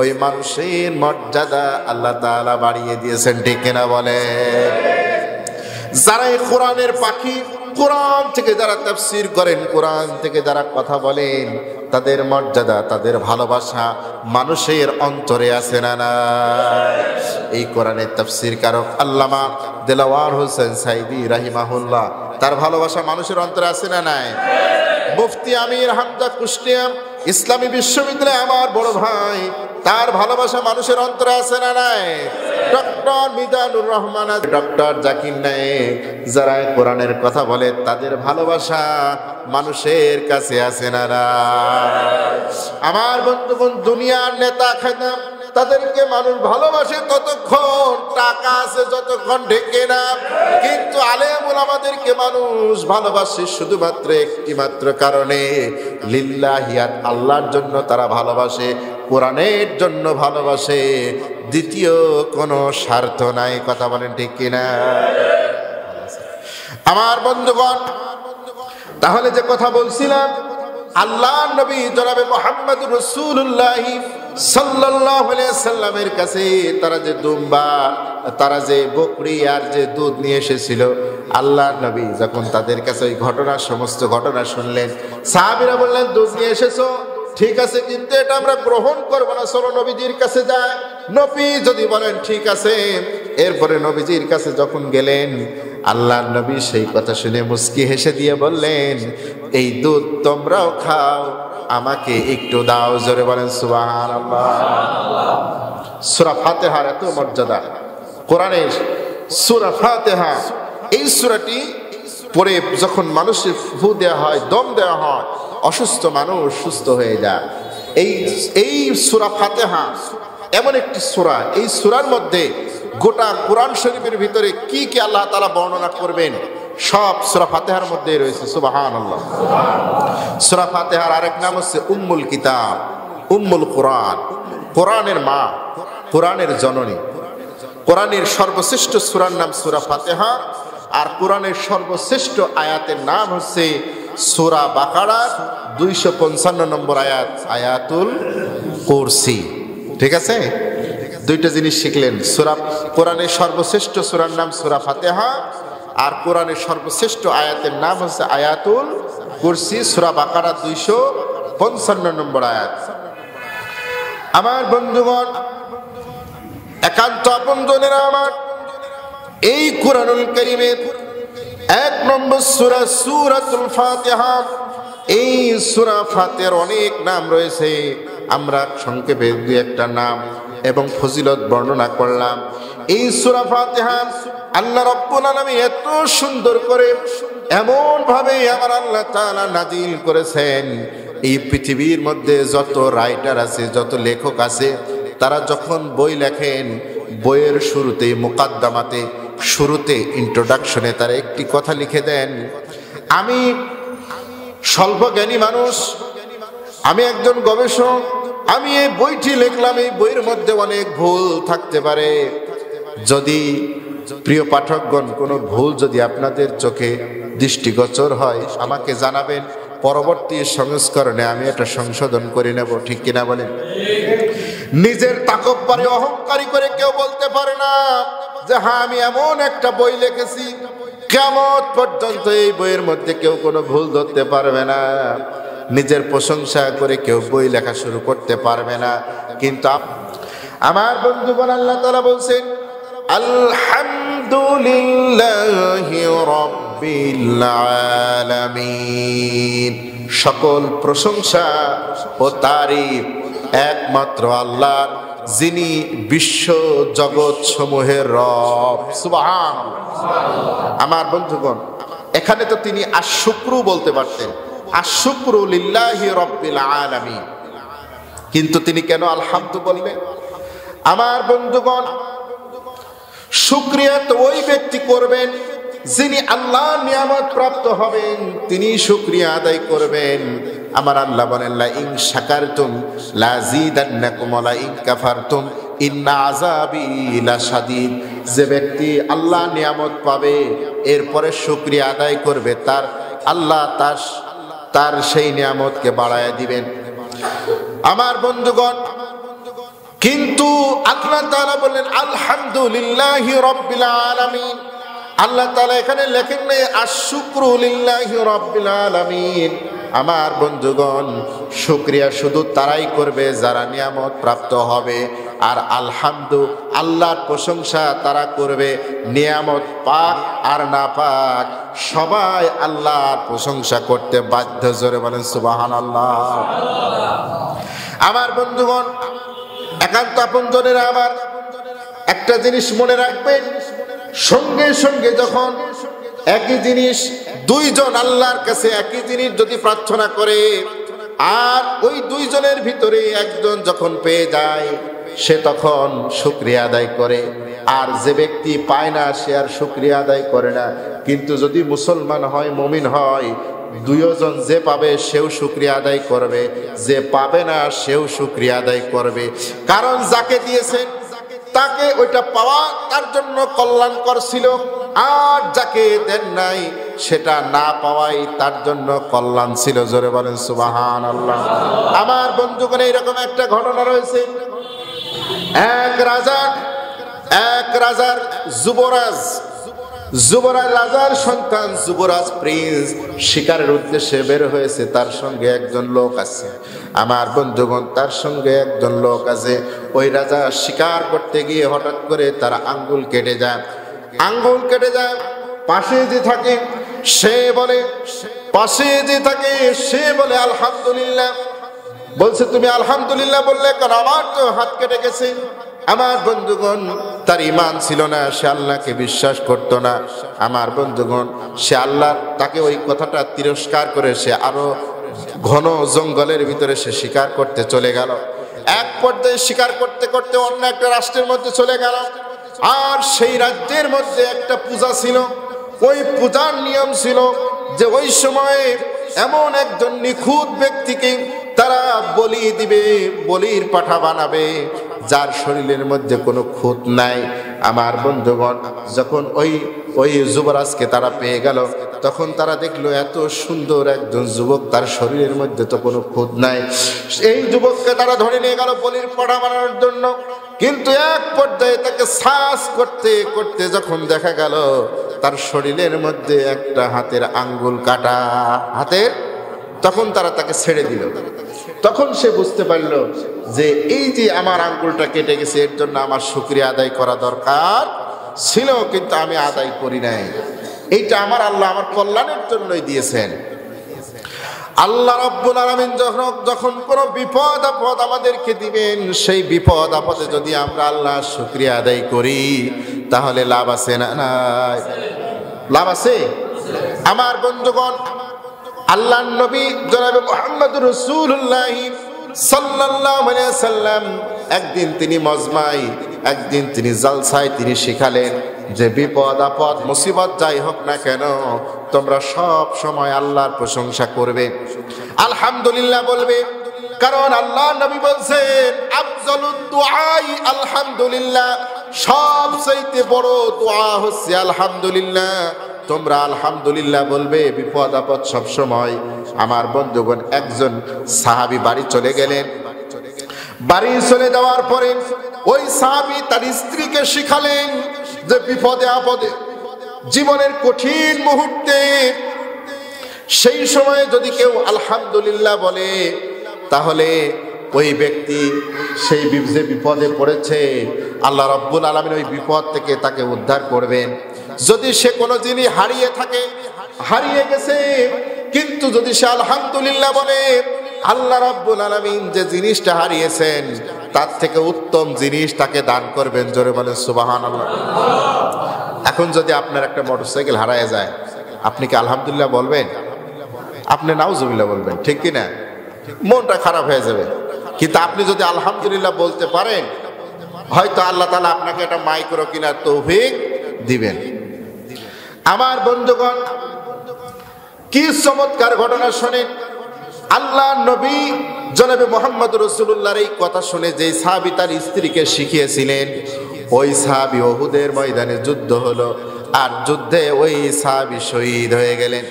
[SPEAKER 1] ওই মানুষের মর্যাদা আল্লাহ তাআলা বাড়িয়ে দিয়েছেন। ঠিক কিনা বলে? যারা এই কোরআনের পাখি, কোরআন থেকে যারা তাফসীর করেন, কোরআন থেকে যারা কথা বলেন, তাদের মর্যাদা, তাদের ভালোবাসা মানুষের অন্তরে আছে না নাই? এই কোরআনের তাফসীর কারক আল্লামা দেলাওয়ার হোসেন সাইদি রাহিমাহুল্লাহ, তার ভালোবাসা মানুষের অন্তরে আছে না নাই? মুফতি আমির হামজা কুষ্টিয়া ইসলামী বিশ্ববিদ্যালয় আমার বড় ভাই, তার ভালোবাসা মানুষের অন্তরে আছে না নাই? ডক্টর মিজানুর রহমান, ডক্টর জাকির নায়েক, যারা কোরআনের কথা বলে, তাদের ভালোবাসা মানুষের কাছে আছে না নাই? আমার বন্ধুগণ, দুনিয়ার নেতা খেতাম তাদেরকে মানুষ ভালোবাসে ততক্ষণ, টাকা আছে যতক্ষণ ঢেকে না। কিন্তু আলেম ওলামাদেরকে মানুষ ভালোবাসে শুধুমাত্র একটি মাত্র কারণে, লিল্লাহিয়াত, আল্লাহর জন্য তারা ভালোবাসে, কোরআনের জন্য ভালোবাসে, দ্বিতীয় কোনো স্বার্থ নাই। কথা বলেন ঠিক কিনা? আমার বন্ধুগণ, তাহলে যে কথা বলছিলাম, আল্লাহর নবী জনাবে মুহাম্মদুর রাসূলুল্লাহ সাল্লাল্লাহু আলাইহি সাল্লামের কাছে তারা যে দুম্বা, তারা যে বকরি আর যে দুধ নিয়ে এসেছিল, আল্লাহর নবী যখন তাদের কাছে ওই ঘটনা, সমস্ত ঘটনা শুনলেন, সাহাবীরা বললেন, দুধ নিয়ে এসেছো, ঠিক আছে, কিন্তু এটা আমরা গ্রহণ করব না, চলো নবীজির কাছে যায়। নবী যদি বলেন ঠিক আছে, এরপরে নবীজির কাছে যখন গেলেন, আল্লাহর নবী সেই কথা শুনে মুস্কি হেসে দিয়ে বললেন, এই দুধ তোমরাও খাও, আমাকে একটু দাও। জোরে বলেন সুবহানাল্লাহ। সূরা ফাতিহার এত মর্যাদা, কোরআনের সূরা ফাতিহা, এই সূরাটি পড়ে যখন মানুষের ফু দেওয়া হয়, দম দেওয়া হয়, অসুস্থ মানুষ সুস্থ হয়ে যায়। এই সূরা ফাতিহা এমন একটি সূরা, এই সূরার মধ্যে গোটা কোরআন শরীফের ভিতরে কি কি আল্লাহ তাআলা বর্ণনা করবেন, সব সূরা ফাতিহার মধ্যে রয়েছে। সুবহানাল্লাহ। সূরা ফাতিহার আরেক নাম হচ্ছে উম্মুল কিতাব, উম্মুল কোরআন, কোরআনের মা, কোরআনের জননী। কোরআনের সর্বশ্রেষ্ঠ সূরার নাম সূরা ফাতিহা, আর কোরআনের সর্বশ্রেষ্ঠ আয়াতের নাম হচ্ছে সূরা বাকারার 255 নম্বর আয়াত, আয়াতুল কুরসি। ঠিক আছে, দুইটা জিনিস শিখলেন। সূরা, কোরআনের সর্বশ্রেষ্ঠ সূরার নাম সূরা ফাতিহা, আর কোরআনের সর্বশ্রেষ্ঠ আয়াতের নাম হচ্ছে আয়াতুল কুরসি, সূরা বাকারা 255 নম্বর আয়াত। আমার বন্ধুগণ, একান্ত আপনজনেরা আমার, এই কোরআনুল কারীমের 1 নম্বর সূরা সূরাতুল ফাতিহা। এই সূরা ফাতিহার অনেক নাম রয়েছে, আমরা সংক্ষেপে দুই একটা নাম এবং ফজিলত বর্ণনা করলাম। এই সূরা ফাতিহা আল্লাহ রাব্বুল আলামিন এত সুন্দর করে, এমন ভাবে আমার আল্লাহ তাআলা নাজিল করেছেন, এই পৃথিবীর মধ্যে যত রাইটার আছে, যত লেখক আছে, তারা যখন বই লেখেন, বইয়ের শুরুতে, মুকাদ্দামাতে, শুরুতে, ইন্ট্রোডাকশনে তারা একটি কথা লিখে দেন, আমি স্বল্প জ্ঞানী মানুষ, আমি একজন গবেষক, আমি এই বইটি লিখলাম, এই বইয়ের মধ্যে অনেক ভুল থাকতে পারে। যদি প্রিয় পাঠকগণ কোনো ভুল যদি আপনাদের চোখে দৃষ্টিগোচর হয়, আমাকে জানাবেন, পরবর্তী সংস্করণে আমি এটা সংশোধন করে নেব। ঠিক কিনা বলেন? নিজের তাকব্বুরি, অহংকারী করে কেউ বলতে পারে না যে হ্যাঁ আমি এমন একটা বই লিখেছি, কিয়ামত পর্যন্ত এই বইয়ের মধ্যে কেউ কোনো ভুল ধরতে পারবে না। নিজের প্রশংসা করে কেউ বই লেখা শুরু করতে পারবে না। কিন্তু আমার বন্ধুগণ, আল্লাহ তাআলা বলছেন, আলহামদুলিল্লাহি রাব্বিল আলামিন, সকল প্রশংসা ও তারিফ একমাত্র আল্লাহর, যিনি বিশ্ব জগৎ সমূহের রব। সুবহানাল্লাহ। আমার বন্ধুগণ, এখানে তো তিনি আশ-শুকরু বলতে পারতেন, আশ-শুকরু লিল্লাহি রাব্বিল আলামিন, কিন্তু তিনি কেন আলহামদু বললেন? আমার বন্ধুগণ, শুকরিয়া তো ওই ব্যক্তি করবেন যিনি আল্লাহর নিয়ামত প্রাপ্ত হবেন, তিনি শুকরিয়া আদায় করবেন। আমার আল্লাহ বলেন, লা ইন শাকারতুম লাযীদান্নাকুম ওয়া লা ইন কাফারতুম ইন্না আযাবি লাশাদীদ। যে ব্যক্তি আল্লাহ নিয়ামত পাবে, এরপরে শুকরিয়া আদায় করবে, তার আল্লাহ তার সেই নিয়ামতকে বাড়ায় দিবেন। আমার বন্ধুগণ, কিন্তু আল্লাহ তাআলা বললেন আলহামদুলিল্লাহি রাব্বিল আলামিন। আল্লাহ তাআলা এখানে লেখেন নাই আশ-শুকরু লিল্লাহি রাব্বিল আলামিন। আমার বন্ধুগণ, শুকরিয়া শুধু তারাই করবে যারা নিয়ামত প্রাপ্ত হবে, আর আলহামদু, আল্লাহর প্রশংসা তারা করবে নিয়ামত পাক আর না পাক, সবাই আল্লাহর প্রশংসা করতে বাধ্য। জোরে বলেন সুবহানাল্লাহ। আমার বন্ধুগণ, একান্ত আপনজনেরা আমার, একটা জিনিস মনে রাখবেন, সঙ্গে সঙ্গে যখন একই জিনিস দুইজন আল্লাহর কাছে একই জিনিস যদি প্রার্থনা করে, আর ওই দুইজনের ভিতরে একজন যখন পেয়ে যায়, সে তখন শুকরিয়া আদায় করে, আর যে ব্যক্তি পায় না সে আর শুকরিয়া আদায় করে না। কিন্তু যদি মুসলমান হয়, মুমিন হয়, দুইজন যে পাবে সেও শুকরিয়া আদায় করবে, যে পাবে না সেও শুকরিয়া আদায় করবে। কারণ যাকে দিয়েছেন তাকে ওইটা পাওয়া তার জন্য কল্যাণকর ছিল, আর যাকে দেন নাই সেটা না পাওয়াই তার জন্য কল্যাণ ছিল। জোরে বলেন সুবহানাল্লাহ। আমার বন্ধুগণ, এরকম একটা ঘটনা রয়েছে। এক রাজার যুবরাজ রাজার সন্তান যুবরাজ প্রিন্স শিকারের উদ্দেশ্যে বের হয়েছে। তার সঙ্গে একজন লোক আছে। আমার বন্ধুগণ, তার সঙ্গে একজন লোক আছে। ওই রাজা শিকার করতে গিয়ে হঠাৎ করে তার আঙ্গুল কেটে যায়। পাশে যে থাকে সে বলে আলহামদুলিল্লাহ। বলছে, তুমি আলহামদুলিল্লাহ বললে কেন? আমার তো হাত কেটে গেছে। আমার বন্ধুগণ, তার ঈমান ছিল না, সে আল্লাহকে বিশ্বাস করত না। আমার বন্ধুগণ, সে আল্লাহ তাকে ওই কথাটা তিরস্কার করে সে আরো ঘন জঙ্গলের ভিতরে সে শিকার করতে চলে গেল। এক পর্যায়ে শিকার করতে করতে অন্য একটা রাষ্ট্রের মধ্যে চলে গেল। আর সেই রাজ্যের মধ্যে একটা পূজা ছিল। ওই পূজার নিয়ম ছিল যে ওই সময়ে এমন একজন নিখুঁত ব্যক্তিকে তারা বলি দিবে, বলির পাঠা বানাবে, যার শরীরের মধ্যে কোনো খুঁত নাই। আমার বন্ধুগণ, যখন ওই যুবরাজকে তারা পেয়ে গেল, তখন তারা দেখলো এত সুন্দর একজন যুবক, তার শরীরের মধ্যে তো কোনো খুঁত নাই। এই যুবককে তারা ধরে নিয়ে গেল বলির পাঠা বানানোর জন্য। কিন্তু এক পর্যায়ে তাকে সার্চ করতে করতে যখন দেখা গেল তার শরীরের মধ্যে একটা হাতের আঙ্গুল কাটা, তখন তারা তাকে ছেড়ে দিল। তখন সে বুঝতে পারলো যে এই যে আমার আঙ্গুলটা কেটে গেছে, এর জন্য আমার শুকরিয়া আদায় করা দরকার ছিল, কিন্তু আমি আদায় করি নাই। এইটা আমার আল্লাহ আমার কল্যাণের জন্যই দিয়েছেন। আল্লাহ রাব্বুল আলামিন যখন কোনো বিপদ আপদ আমাদেরকে দিবেন, সেই বিপদ আপদে যদি আমরা আল্লাহ শুকরিয়া আদায় করি তাহলে লাভ আছে না? নাই, লাভ আছে। আমার বন্ধুগণ, আল্লাহর নবী জনাবে মুহাম্মদুর রাসূলুল্লাহ সাল্লাল্লাহু আলাইহি ওয়াসাল্লাম একদিন তিনি মজমায়, একদিন তিনি জালসায় তিনি শিখালেন যে বিপদ আপদ মুসিবত যাই হোক না কেন, তোমরা সব সময় আল্লাহর প্রশংসা করবে, আলহামদুলিল্লাহ বলবে। কারণ আল্লাহ নবী বলছেন, আফজালুদ দুআই আলহামদুলিল্লাহ, সবচেয়ে বড় দোয়া হচ্ছে আলহামদুলিল্লাহ। তোমরা আলহামদুলিল্লাহ বলবে বিপদ আপদ সব সময়। আমার বন্ধুগণ, একজন সাহাবী বাড়ি চলে গেলেন। বাড়ি চলে যাওয়ার পরে ওই সাহাবী তার স্ত্রীকে শিখালেন যে বিপদে আপদে, জীবনের কঠিন মুহূর্তে, সেই সময়ে যদি কেউ আলহামদুলিল্লাহ বলে তাহলে ওই ব্যক্তি সেই যে বিপদে পড়েছে আল্লাহ রাব্বুল আলামিন ওই বিপদ থেকে তাকে উদ্ধার করবেন। যদি সে কোনো জিনিস হারিয়ে গেছে, কিন্তু যদি সে আলহামদুলিল্লাহ বলে, আল্লাহ রাব্বুল আলামিন যে জিনিসটা হারিয়েছেন তার থেকে উত্তম জিনিস তাকে দান করবেন। জোরে বলেন সুবহানাল্লাহ। এখন যদি আপনার একটা মোটরসাইকেল হারিয়ে যায়, আপনি কি আলহামদুলিল্লাহ বলবেন? আপনি নাউজুবিল্লাহ বলবেন, ঠিক কি না? মনটা খারাপ হয়ে যাবে। কিন্তু আপনি যদি আলহামদুলিল্লাহ বলতে পারেন, হয়তো আল্লাহ তাআলা আপনাকে একটা মাইক্রো কিনার তৌফিক দিবেন। আমার বন্ধুগণ, কি চমৎকার ঘটনা শুনেন। আল্লাহ নবী জনাবে মুহাম্মদ রাসূলুল্লাহর এই কথা শুনে যে সাহাবী তার স্ত্রীকে শিখিয়েছিলেন, ওই সাহাবী উহুদের ময়দানে যুদ্ধ হলো, আর যুদ্ধে ওই সাহাবী শহীদ হয়ে গেলেন।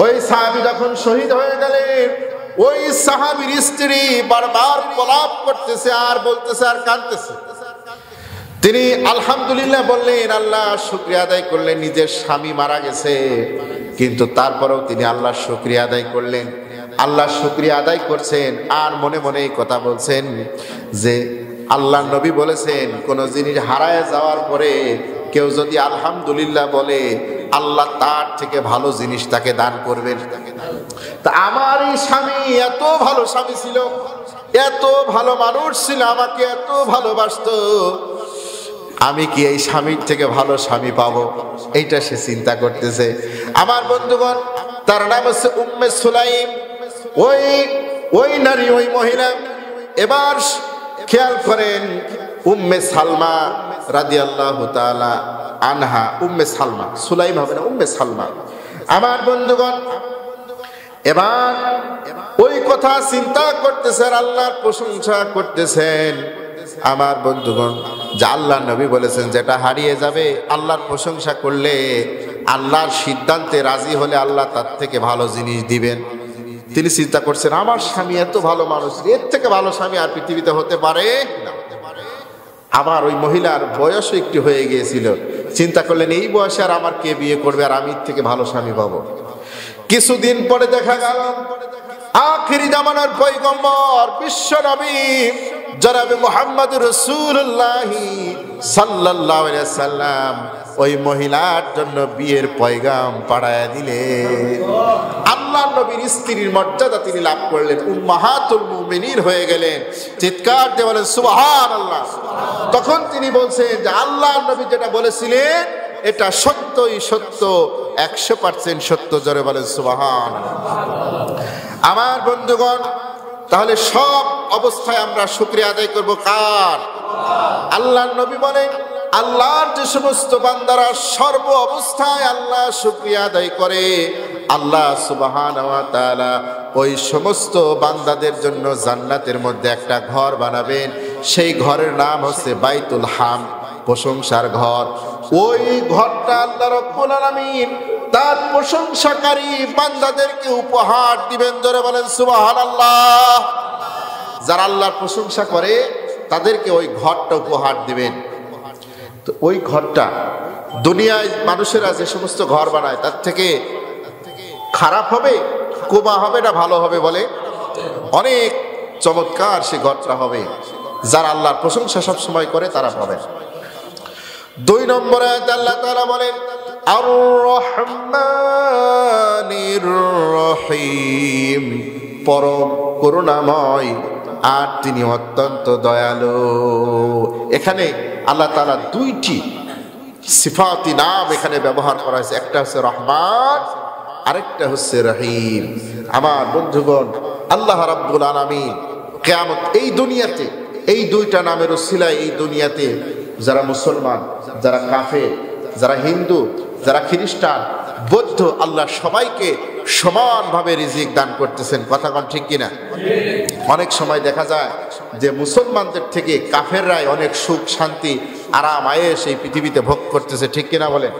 [SPEAKER 1] ওই সাহাবী যখন শহীদ হয়ে গেলেন, ওই সাহাবীর স্ত্রী বারবার প্রলাপ করতেছে আর বলতেছে আর কাঁদতেছে। তিনি আলহামদুলিল্লাহ বললেন, আল্লাহ শুকরিয়া আদায় করলেন। নিজের স্বামী মারা গেছে, কিন্তু তারপরেও তিনি আল্লাহর শুকরিয়া আদায় করলেন। আল্লাহর শুকরিয়া আদায় করছেন আর মনে মনে এই কথা বলছেন যে আল্লাহ নবী বলেছেন, কোন জিনিস হারায় যাওয়ার পরে কেউ যদি আলহামদুলিল্লাহ বলে, আল্লাহ তার থেকে ভালো জিনিস তাকে দান করবেন। তা আমার এই স্বামী এত ভালো স্বামী ছিল, এত ভালো মানুষ ছিল, আমাকে এত ভালোবাসতো, আমি কি এই স্বামীর থেকে ভালো স্বামী পাবো? এইটা সে চিন্তা করতেছে। আমার বন্ধুগণ, তার নাম হচ্ছে উম্মে সুলাইম। ওই নারী, ওই মহিলা এবার খেয়াল করেন উম্মে সালমা রাদিয়াল্লাহু তাআলা আনহা, উম্মে সালমা, সুলাইম হবে না, উম্মে সালমা। আমার বন্ধুগণ, এবার ওই কথা চিন্তা করতেছেন, আল্লাহর প্রশংসা করতেছেন। আমার বন্ধুগণ, যে আল্লাহর নবী বলেছেন যেটা হারিয়ে যাবে আল্লাহর প্রশংসা করলে, আল্লাহর সিদ্ধান্তে রাজি হলে আল্লাহ তার থেকে ভালো জিনিস দিবেন। তিনি চিন্তা করছেন, আমার স্বামী এত ভালো মানুষ, এর থেকে ভালো স্বামী আর পৃথিবীতে হতে পারে না। আমার ওই মহিলার বয়সও একটু হয়ে গিয়েছিল, চিন্তা করলেন এই বয়সে আর আমার কে বিয়ে করবে, আর আমি এর থেকে ভালো স্বামী পাবো। কিছুদিন পরে দেখা গেল আখিরি জামানার পয়গম্বর বিশ্ব নবী জনাবে মুহাম্মদুর রাসূলুল্লাহ সাল্লাল্লাহু আলাইহি ওয়াসাল্লাম ওই মহিলার জন্য বিয়ের পয়গাম পাঠায় দিলেন। আল্লাহর নবীর স্ত্রীর মর্যাদা তিনি লাভ করলেন, উম্মাহাতুল মুমিনিন হয়ে গেলেন। চিৎকার দিয়ে বলেন সুবহানাল্লাহ। তখন তিনি বলছেন যে আল্লাহর নবী যেটা বলেছিলেন এটা সত্যই সত্য, 100% সত্য। জোরে বলেন সুবহানাল্লাহ। আমার বন্ধুগণ, তাহলে সব অবস্থায় আমরা শুকরিয়া আদায় করব কার? আল্লাহর নবী বলেন আল্লাহর যে সমস্ত বান্দারা সর্ব অবস্থায় আল্লাহ শুকরিয়া আদায় করে, আল্লাহ সুবহানাহু ওয়া তাআলা ওই সমস্ত বান্দাদের জন্য জান্নাতের মধ্যে একটা ঘর বানাবেন। সেই ঘরের নাম হচ্ছে বাইতুল হাম, প্রশংসার ঘর। ওই ঘরটা আল্লাহ রাব্বুল আলামিন তার প্রশংসাকারী বান্দাদেরকে উপহার দিবেন। জোরে বলেন সুবহানাল্লাহ। যারা আল্লাহর প্রশংসা করে তাদেরকে ওই ঘরটা উপহার দিবেন। তো ওই ঘরটা দুনিয়ায় মানুষেরা যে সমস্ত ঘর বানায় তার থেকে খারাপ হবে, কোমা হবে না ভালো হবে? বলে অনেক চমৎকার সে ঘরটা হবে। যারা আল্লাহর প্রশংসা সব সময় করে তারা পাবে। 2 নম্বরে আল্লাহ তাআলা বলেন আর রহমানির রহিম, পরম করুণাময় আর তিনি অত্যন্ত দয়ালু। এখানে আল্লাহ তাআলা 2টি সিফাতি নাম এখানে ব্যবহার করা হয়েছে, একটা হচ্ছে রহমান, আরেকটা হচ্ছে রহিম। আমার বন্ধুগণ, আল্লাহ রাব্বুল আলামিন কিয়ামত এই দুনিয়াতে এই 2টা নামের উসিলায় এই দুনিয়াতে যারা মুসলমান, যারা কাফের, যারা হিন্দু, যারা খ্রিস্টান, বৌদ্ধ, আল্লাহ সবাইকে সমানভাবে রিজিক দান করতেছেন। কথা কোন ঠিক কিনা? অনেক সময় দেখা যায় যে মুসলমানদের থেকে কাফেররাই অনেক সুখ শান্তি আরাম আয়েশ এই পৃথিবীতে ভোগ করতেছে, ঠিক কিনা বলেন?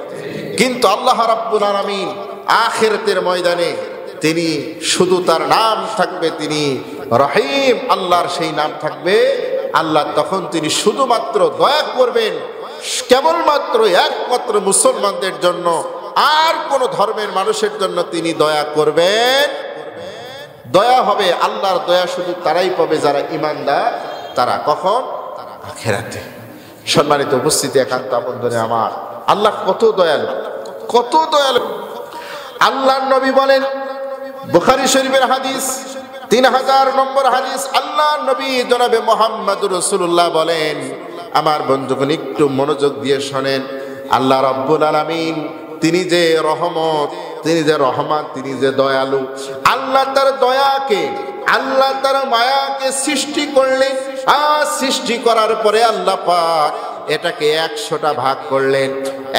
[SPEAKER 1] কিন্তু আল্লাহ রাব্বুল আলামিন আখিরাতের ময়দানে তিনি শুধু তার নাম থাকবে, তিনি রহিম, আল্লাহর সেই নাম থাকবে। আল্লাহ তখন তিনি শুধুমাত্র দয়া করবেন কেবলমাত্র একমাত্র মুসলমানদের জন্য, আর কোন ধর্মের মানুষের জন্য তিনি দয়া করবেন। দয়া হবে, আল্লাহর দয়া শুধু তারাই পাবে যারা ঈমানদার। তারা কখন? আখিরাতে। সম্মানিত উপস্থিতি, একান্ত আপনজনে আমার, আল্লাহ কত দয়ালু, কত দয়ালু। আল্লাহর নবী বলেন, বুখারী শরীফের হাদিস 3000 নম্বর হাদিস, আল্লাহর নবী জনাবে মুহাম্মদুর রাসূলুল্লাহ বলেন, আমার বন্ধুগণ একটু মনোযোগ দিয়ে শোনেন, আল্লাহ রাব্বুল আলামিন তিনি যে রহমত, তিনি যে রহমান, তিনি যে দয়ালু, আল্লাহ তার দয়াকে, আল্লাহ তার মায়াকে সৃষ্টি করলেন। আর সৃষ্টি করার পরে আল্লাহ পাক এটাকে 100টা ভাগ করলেন,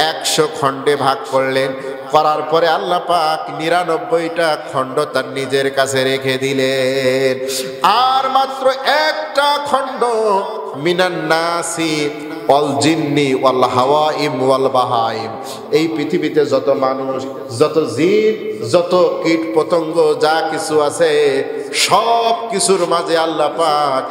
[SPEAKER 1] 100 খণ্ডে ভাগ করলেন। করার পরে আল্লাহ পাক 99টা খণ্ড তার নিজের কাছে রেখে দিলেন। আর মাত্র একটা খণ্ড মিনান নাসি ওয়াল জিন্নি ওয়াল হাওয়াইম ওয়াল বাহাইম, এই পৃথিবীতে যত মানুষ, যত জিন, যত কীট পতঙ্গ যা কিছু আছে সব কিছুর মাঝে আল্লাহ পাক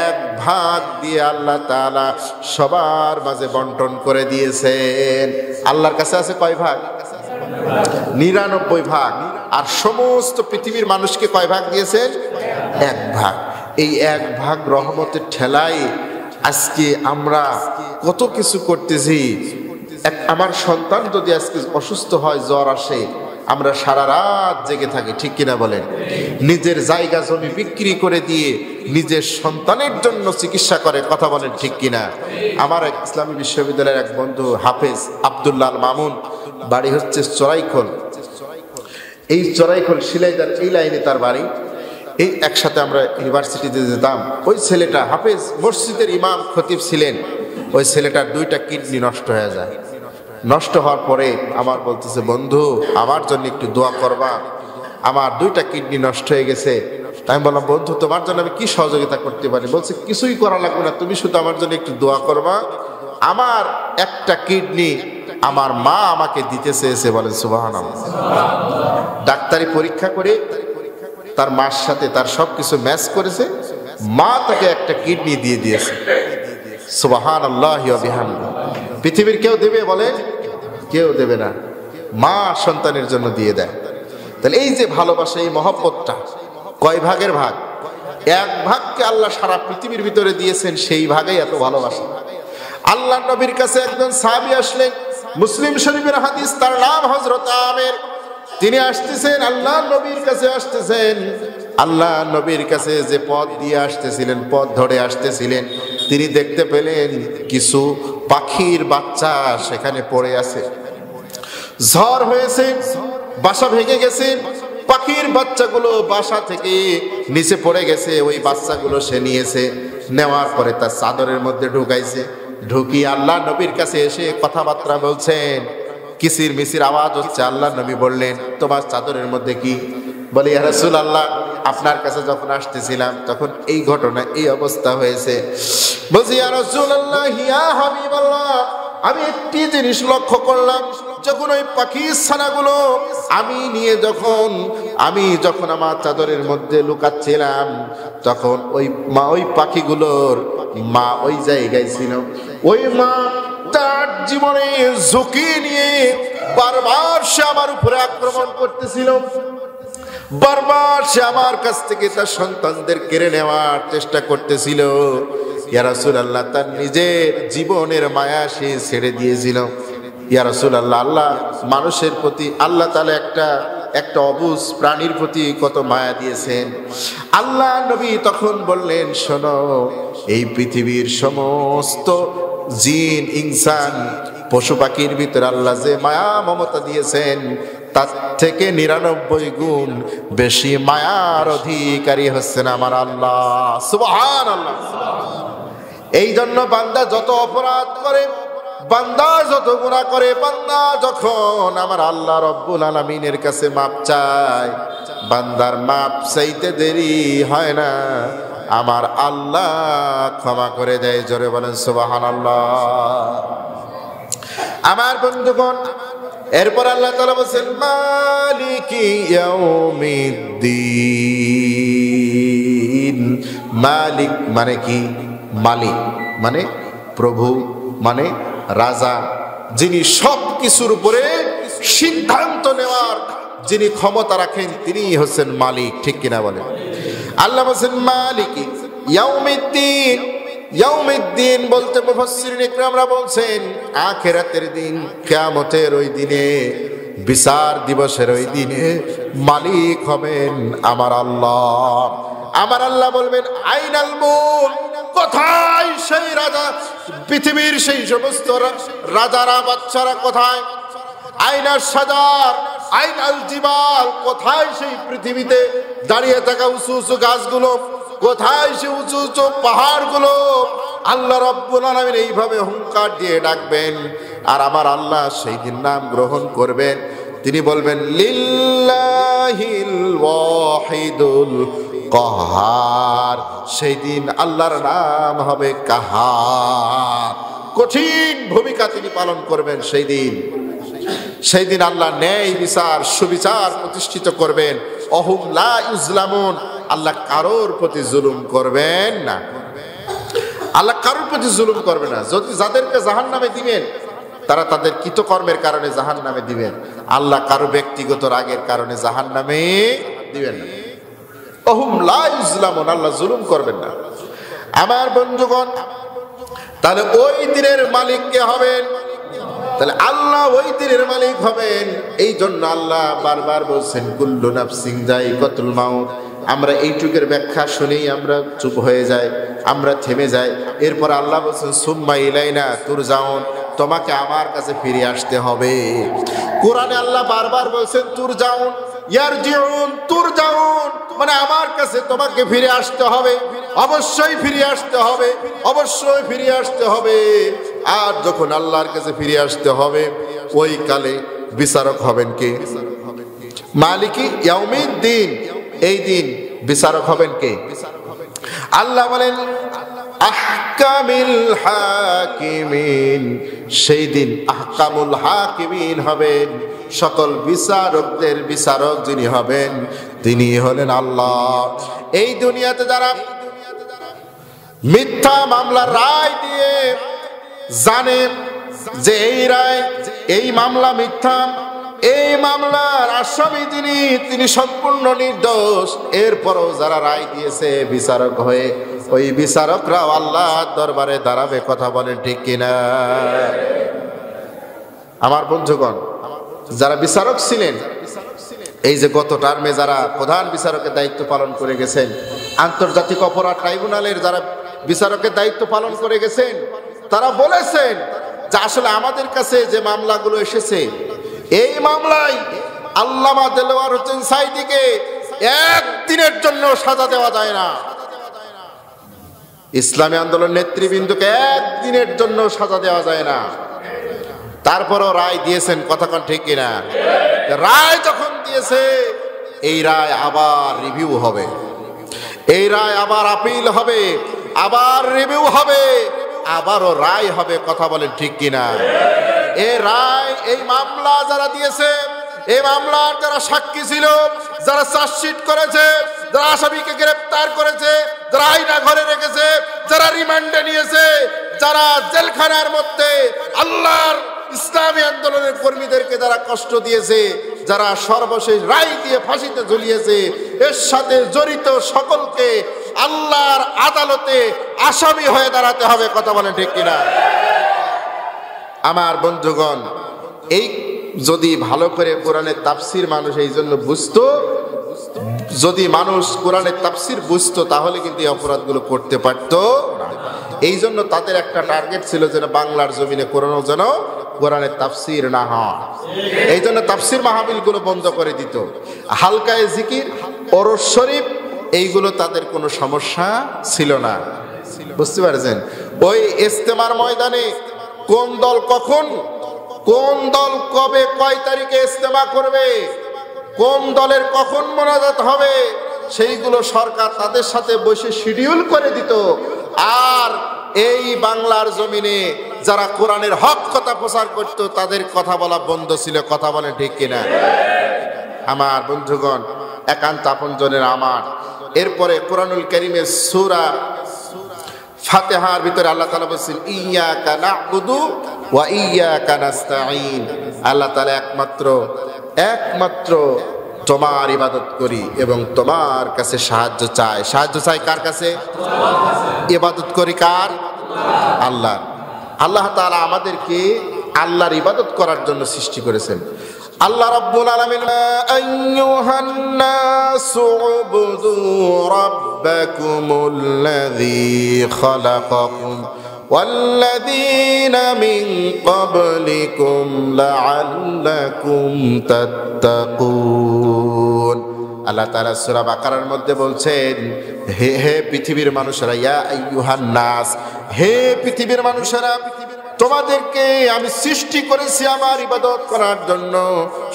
[SPEAKER 1] 1 ভাগ দিয়ে আল্লাহ তাআলা সবার মাঝে বন্টন করে দিয়েছেন। আল্লাহর কাছে আছে কয় ভাগ? 99 ভাগ। আর সমস্ত পৃথিবীর মানুষকে কয় ভাগ দিয়েছেন? 1 ভাগ। এই 1 ভাগ রহমতের ঠেলায় আজকে আমরা কত কিছু করতেছি। আমার সন্তান যদি আজকে অসুস্থ হয়, জ্বর আসে, আমরা সারা রাত জেগে থাকি, ঠিক কিনা বলেন? নিজের জায়গা জমি বিক্রি করে দিয়ে নিজের সন্তানের জন্য চিকিৎসা করে, কথা বলেন ঠিক কিনা? আমার এক ইসলামী বিশ্ববিদ্যালয়ের এক বন্ধু হাফেজ আব্দুল্লাহ আল মামুন, বাড়ি হচ্ছে চড়াইখোল। এই চড়াইখোল শিলাইদার এই লাইনে তার বাড়ি। এই একসাথে আমরা ইউনিভার্সিটিতে যেতাম। ওই ছেলেটা হাফেজ, মসজিদের ইমাম খতিব ছিলেন। ওই ছেলেটার 2টা কিডনি নষ্ট হয়ে যায়। নষ্ট হওয়ার পরে আমার বলতেছে, বন্ধু আমার জন্য একটু দোয়া করবা, আমার 2টা কিডনি নষ্ট হয়ে গেছে। আমি বললাম, বন্ধু তোমার জন্য আমি কি সহযোগিতা করতে পারি? বলছে, কিছুই করা লাগবে না, তুমি শুধু আমার জন্য একটু দোয়া করবা। আমার একটা কিডনি আমার মা আমাকে দিতে চেয়েছে। বলেন সুবহানাল্লাহ। ডাক্তারি পরীক্ষা করে তার মার সাথে তার সবকিছু ম্যাচ করেছে, মা তাকে একটা কিডনি দিয়ে দিয়েছে। সুবহানাল্লাহি ওয়া বিহামদিহি। পৃথিবীর কেউ দেবে? বলে কেউ দেবে না, মা সন্তানের জন্য দিয়ে দেয়। তাহলে এই যে ভালোবাসা, এই মহব্বতটা কয় ভাগের ভাগ? 1 ভাগকে আল্লাহ সারা পৃথিবীর ভিতরে দিয়েছেন, সেই ভাগেই এত ভালোবাসা। আল্লাহ নবীর কাছে একজন সাহাবী আসলেন, মুসলিম শরীফের হাদিস, তার নাম হযরত আমের। তিনি আসতেছেন আল্লাহ নবীর কাছে, আসতেছেন আল্লাহ নবীর কাছে যে পথ দিয়ে আসতেছিলেন, পথ ধরে আসতেছিলেন, তিনি দেখতে পেলেন কিছু পাখির বাচ্চা সেখানে পড়ে আছে। ঝড় হয়েছে, বাসা ভেঙে গেছে, পাখির বাচ্চাগুলো বাসা থেকে নিচে পড়ে গেছে। ওই বাচ্চাগুলো সে নিয়েছে, নেওয়ার পরে তার চাদরের মধ্যে ঢুকাইছে। ঢুকিয়ে আল্লাহ নবীর কাছে এসে কথাবার্তা বলছেন, কিসির মিসির আওয়াজ হচ্ছে। আল্লাহ নবী বললেন, তোমার চাদরের মধ্যে কি? বলে, ইয়া রাসূলুল্লাহ, আপনার কাছে যখন আসতেছিলাম তখন এই ঘটনা, এই অবস্থা হয়েছে। বলছি, ইয়া রাসূলুল্লাহ, ইয়া হাবিবাল্লাহ, আমি একটি জিনিস লক্ষ্য করলাম, যখন ওই পাখির ছানাগুলো আমি নিয়ে আমি যখন আমার চাদরের মধ্যে লুকাচ্ছিলাম, তখন ওই পাখিগুলোর মা ওই জায়গায় ছিল। ওই মা তার জীবনে ঝুঁকি নিয়ে বারবার সে আমার উপরে আক্রমণ করতেছিল, বারবার সে আমার কাছ থেকে তার সন্তানদের কেড়ে নেওয়ার চেষ্টা করতেছিল। ইয়া রাসূলুল্লাহ, তার নিজের জীবনের মায়া সে ছেড়ে দিয়েছিল। ইয়া রাসূলুল্লাহ, আল্লাহ মানুষের প্রতি, আল্লাহ তাআলা একটা অবুঝ প্রাণীর প্রতি কত মায়া দিয়েছেন। আল্লাহ নবী তখন বললেন, শোনো, এই পৃথিবীর সমস্ত জিন, ইনসান, পশু পাখির ভিতরে আল্লাহ যে মায়া মমতা দিয়েছেন, তার থেকে 99 গুণ বেশি মায়ার অধিকারী হচ্ছেন আমার আল্লাহ। সুবহানাল্লাহ। এই জন্য বান্দা যত অপরাধ করে, বান্দা যত গুনাহ করে, বান্দা যখন আমার আল্লাহ রব্বুল আলামিনের কাছে মাপ চায়, বান্দার মাপ চাইতে দেরি হয় না, আমার আল্লাহ ক্ষমা করে দেয়। জোরে বলেন সুবহানাল্লাহ। আমার বন্ধুগণ, এরপর আল্লাহ তাআলা বলেন, মালিকি ইয়াউমিদ্দিন। মালিক মানে কি? মালিক মানে প্রভু, মানে রাজা, যিনি সব কিছুর উপরে সিদ্ধান্ত নেওয়ার যিনি ক্ষমতা রাখেন, তিনি হচ্ছেন মালিক। ঠিক কিনা বলেন? আল্লাহ বলেন মালিকি ইয়াউমিদ্দিন। ইয়াউমিদ্দিন বলতে মুফাসসিরিন ইকরামরা বলছেন, আখিরাতের দিন, কিয়ামতের ওই দিনে, বিচার দিবসের ওই দিনে মালিক হবেন আমার আল্লাহ। আমার আল্লাহ বলবেন, আইনাল মুলক, কোথায় সেই রাজা? পৃথিবীর সেই সমস্ত রাজারা, বাচ্চারা কোথায়? আইনার সাজার, আইনাল জিবাল, কোথায় সেই পৃথিবীতে দাঁড়িয়ে থাকা উঁচু উঁচু গাছগুলো? কোথায় সে উঁচু উঁচু পাহাড়গুলো? আল্লাহ রাব্বুল আলামিন এইভাবে হুঙ্কার দিয়ে ডাকবেন, আর আমার আল্লাহ সেই দিন নাম গ্রহণ করবেন। তিনি বলবেন, লিল্লাহিল ওয়াহিদুল কাহার। সেই দিন আল্লাহর নাম হবে কাহার। কঠিন ভূমিকা তিনি পালন করবেন সেই দিন। সেই দিন আল্লাহ ন্যায় বিচার, সুবিচার প্রতিষ্ঠিত করবেন। অহুম লা ইউজলামুন, আল্লাহ কারোর প্রতি জুলুম করবেন না। আল্লাহ কারোর প্রতি জুলুম করবে না। যদি যাদেরকে জাহান্নামে দিবেন, তারা তাদের কৃতকর্মের কারণে জাহান্নামে দিবেন। আল্লাহ কারো ব্যক্তিগত রাগের কারণে জাহান্নামে দিবেন না। অহুম লা ইউজলামুন, আল্লাহ জুলুম করবেন না। আমার বন্ধুগণ, তাহলে ওই দিনের মালিক কে হবেন? তাহলে আল্লাহ ওই দিনের মালিক হবেন। এই জন্য আল্লাহ বারবার বলছেন, কুল্লু নাফসিন যায়িকাতুল মাউত। আমরা এইটুকের ব্যাখ্যা শুনেই আমরা চুপ হয়ে যাই, আমরা থেমে যাই। এরপর আল্লাহ বলছেন, সুম্মা ইলাইনা তুরজাউন, তোমাকে আমার কাছে ফিরে আসতে হবে। কোরআনে আল্লাহ বারবার বলছেন তুরজাউন, ইয়ারজিউন তুরজাউন, মানে আমার কাছে তোমাকে ফিরে আসতে হবে, অবশ্যই ফিরে আসতে হবে, অবশ্যই ফিরে আসতে হবে। আর যখন আল্লাহর কাছে ফিরে আসতে হবে, ওই কালে বিচারক হবেন কে? মালিকি ইয়াউমিদ্দিন, এই দিন বিচারক হবেন কে? আল্লাহ বলেন আহকামিল হাকিমিন, সেই দিন আহকামুল হাকিমিন হবেন, সকল বিচারকদের বিচারক যিনি হবেন তিনি হলেন আল্লাহ। এই দুনিয়াতে যারা মিথ্যা মামলার রায় দিয়ে জানে যে এই রায়, এই মামলা মিথ্যা, এই মামলার আসামি তিনি সম্পূর্ণ নির্দোষ, এরপরও যারা রায় দিয়েছে বিচারক হয়ে, ওই বিচারকরাও আল্লাহর দরবারে দাঁড়াবে। কথা বলেন ঠিক কিনা? আমার বন্ধুগণ, যারা বিচারক ছিলেন, এই যে গত টার্মে যারা প্রধান বিচারকের দায়িত্ব পালন করে গেছেন, আন্তর্জাতিক অপরাধ ট্রাইব্যুনালের যারা বিচারকের দায়িত্ব পালন করে গেছেন, তারা বলেছেন যে আসলে আমাদের কাছে যে মামলাগুলো এসেছে, এই মামলায় আল্লামা দেলোয়ার হোসেন সাঈদীকে একদিনের জন্য সাজা দেওয়া যায় না, ইসলামী আন্দোলন নেতৃবৃন্দকে একদিনের জন্য সাজা দেওয়া যায় না। তারপরও রায় দিয়েছেন। কথা কোন ঠিক কিনা? রায় যখন দিয়েছে, এই রায় আবার রিভিউ হবে, এই রায় আবার আপিল হবে, আবার রিভিউ হবে, আবারও রায় হবে। কথা বলেন ঠিক কিনা? এই রায়, এই মামলা যারা দিয়েছে, এই মামলার যারা সাক্ষী ছিল, যারা চার্জশিট করেছে, যারা আসামিকে গ্রেফতার করেছে, যারা আয়না ঘরে রেখেছে, যারা রিমান্ডে নিয়েছে, যারা জেলখানার মধ্যে আল্লাহর ইসলামী আন্দোলনের কর্মীদেরকে যারা কষ্ট দিয়েছে, যারা সর্বশেষ রায় দিয়ে ফাঁসিতে ঝুলিয়েছে, এর সাথে জড়িত সকলকে আল্লাহর আদালতে আসামি হয়ে দাঁড়াতে হবে। কথা বলেন ঠিক কিনা? আমার বন্ধুগণ, এই যদি ভালো করে কোরআনের তাফসির মানুষ এই জন্য বুঝতো, যদি মানুষ কোরআনের তাফসির বুঝতো, তাহলে কিন্তু এই অপরাধগুলো করতে পারতো না। এই জন্য তাদের একটা টার্গেট ছিল যেন বাংলার জমিনে কোরআন যেন কোরআনের তাফসির না হয়। এই জন্য তাফসির মাহফিলগুলো বন্ধ করে দিত। হালকায়ে জিকির, ওরস শরীফ, এইগুলো তাদের কোনো সমস্যা ছিল না। বুঝতে পারছেন? ওই ইজতেমার ময়দানে কোন দল কখন, কোন দল কবে, কয় তারিখে ইজতেমা করবে, কোন দলের কখন মোনাজাত হবে, সেইগুলো সরকার তাদের সাথে বসে শিডিউল করে দিত। আর এই বাংলার জমিনে যারা কোরআনের হক কথা প্রচার করত, তাদের কথা বলা বন্ধ ছিল। কথা বলেন ঠিক কিনা? আমার বন্ধুগণ, একান্ত আপনজনের আমার, এরপরে কোরআনুল কারীমের সূরা ফাতিহার ভিতরে আল্লাহ তাআলা বলেছেন ইয়্যাকা না'বুদু ওয়া ইয়্যাকা নাস্তাঈন। আল্লাহ তাআলা একমাত্র তোমার ইবাদত করি এবং তোমার কাছে সাহায্য চাই। সাহায্য চাই কার কাছে? ইবাদত করি কার? আল্লাহ। আল্লাহ তাআলা আমাদেরকে আল্লাহর ইবাদত করার জন্য সৃষ্টি করেছেন। আল্লাহ রাব্বুল আলামিন আইয়ুহান নাসু উবুদু রাব্বাকুমুল্লাযী খালাকাকুম ওয়াল্লাযীনা মিন ক্বাবলিকুম লাআল্লাকুম তাত্তাকুন। আল্লাহ তাআলা সূরা বাকারার মধ্যে বলছেন, হে পৃথিবীর মানুষেরা, ইয়া আইয়ুহান নাস, হে পৃথিবীর মানুষেরা, তোমাদেরকে আমি সৃষ্টি করেছি আমার ইবাদত করার জন্য।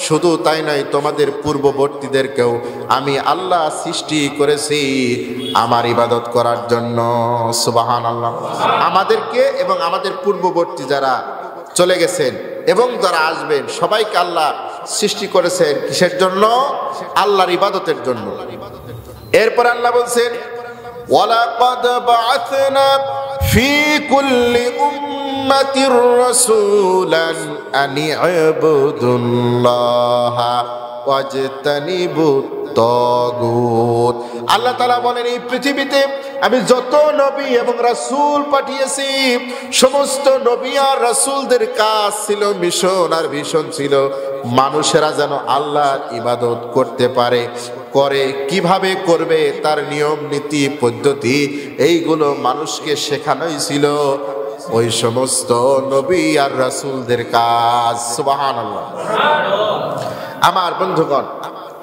[SPEAKER 1] শুধু তাই নয়, তোমাদের পূর্ববর্তীদেরকেও আমি আল্লাহ সৃষ্টি করেছি আমার ইবাদত করার জন্য। সুবহানাল্লাহ। আমাদেরকে এবং আমাদের পূর্ববর্তী যারা চলে গেছেন এবং যারা আসবেন, সবাইকে আল্লাহ সৃষ্টি করেছেন কিসের জন্য? আল্লাহর ইবাদতের জন্য। এরপর আল্লাহ বলছেন ওয়ালাকাদ বাআসনা ফি কুল্লি উম্মাতির রাসূলান আনি ইবুদুল্লাহা ওয়াজতানিবুত তাগুত। আল্লাহ তাআলা বলেন, এই পৃথিবীতে আমি যত নবী এবং রাসূল পাঠিয়েছি, সমস্ত নবী আর রাসূলদের কাজ ছিল, মিশন আর ভিশন ছিল মানুষেরা যেন আল্লাহর ইবাদত করতে পারে। করে কিভাবে করবে, তার নিয়ম নীতি পদ্ধতি এইগুলো মানুষকে শেখানোই ছিল ওই সমস্ত নবী আর রাসূলদের কাজ। সুবহানাল্লাহ। আমার বন্ধুগণ,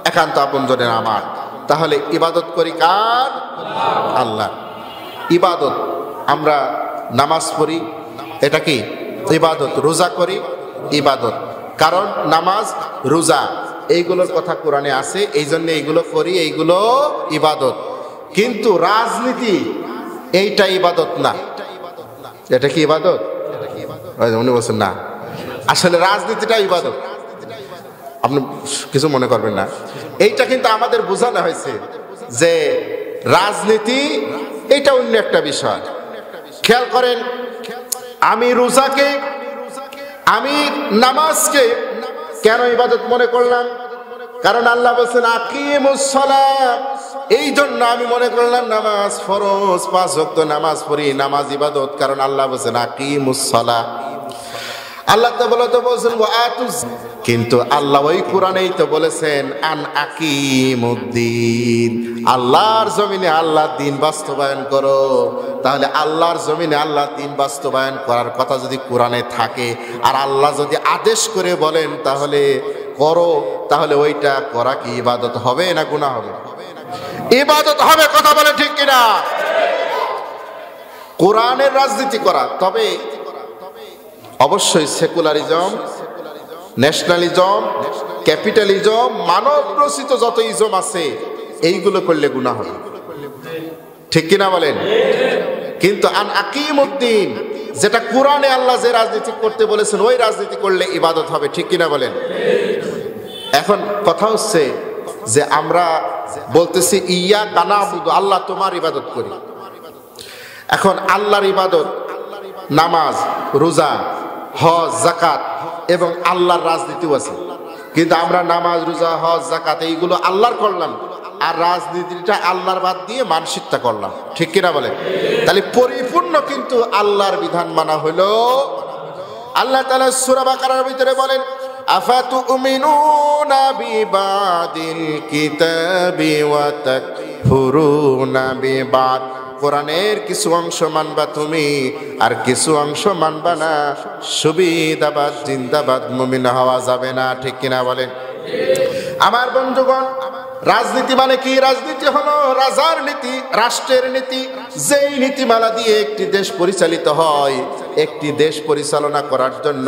[SPEAKER 1] একান্ত আপনজনের আমার। তাহলে ইবাদত করি কার? আল্লাহ। ইবাদত, আমরা নামাজ পড়ি, এটা কি ইবাদত। রোজা করি, ইবাদত। কারণ নামাজ, রোজা এইগুলোর কথা কোরআনে আছে, এই জন্য এইগুলো করি, এইগুলো ইবাদত। কিন্তু রাজনীতি এইটা ইবাদত না। এটা কি ইবাদত? উনি বলছেন না, আসলে রাজনীতিটা ইবাদত। আপনি কিছু মনে করবেন না, এইটা কিন্তু আমাদের বোঝানো হয়েছে যে রাজনীতি এটা অন্য একটা বিষয়। খেয়াল করেন, আমি রোজাকে, আমি নামাজকে কেন ইবাদত মনে করলাম? কারণ আল্লাহ বলছেন আকিমুস সালাত, এই জন্য আমি মনে করলাম নামাজ ফরজ, 5 ওয়াক্ত নামাজ পড়ি, নামাজ ইবাদত। কারণ আল্লাহ বলছেন আকিমুস সালাত। আল্লাহ তো বলছেন ওয়াতুজ, কিন্তু আল্লাহ ওই কোরআনেই তো বলেছেন আন আকিমুদ্দিন, আল্লাহর জমিনে আল্লাহর দ্বীন বাস্তবায়ন করো। তাহলে আল্লাহর জমিনে আল্লাহর দ্বীন বাস্তবায়ন করার কথা যদি কোরআনে থাকে, আর আল্লাহ যদি আদেশ করে বলেন তাহলে করো, তাহলে ওইটা করা কি ইবাদত হবে না গুনাহ হবে? ইবাদত হবে। কথা বলে ঠিক কিনা? কোরআনের রাজনীতি করা, তবে অবশ্যই সেকুলারিজম, ন্যাশনালিজম, ক্যাপিটালিজম, মানব রচিত যত ইজম আছে এইগুলো করলে গুনাহ হবে, ঠিক কিনা বলেন? কিন্তু আন আকিমুদ্দিন, যেটা কোরআনে আল্লাহ যে রাজনীতি করতে বলেছেন ওই রাজনীতি করলে ইবাদত হবে, ঠিক কিনা বলেন? এখন কথা হচ্ছে যে আমরা বলতেছি ইয়াকা না'বুদু, আল্লাহ তোমার ইবাদত করি। এখন আল্লাহর ইবাদত নামাজ, রোজা, হজ, যাকাত এবং আল্লাহর রাজনীতিও আছে। কিন্তু আমরা নামাজ, রোজা, হজ, যাকাত এইগুলো আল্লাহর করলাম, আর রাজনীতিটা আল্লাহর বাদ দিয়ে মানসিকতা করলাম, ঠিক কিনা বলেন? তাহলে পরিপূর্ণ কিন্তু আল্লাহর বিধান মানা হলো। আল্লাহ তাআলা সূরা বাকারার ভিতরে বলেন আফাতুমিনুনা বিবাদিল কিতাবি ওয়া তাকফুরুনা বিবাদ, কোরআনের কিছু অংশ মানবা তুমি আর কিছু অংশ মানবা না, সুবিধাবাদ জিন্দাবাদ মুমিন হওয়া যাবে না, ঠিক কিনা বলেন? আমার বন্ধুগণ, রাজনীতি মানে কি? রাজনীতি হলো রাজার নীতি, রাষ্ট্রের নীতি, যেই নীতিমালা দিয়ে একটি দেশ পরিচালিত হয়। একটি দেশ পরিচালনা করার জন্য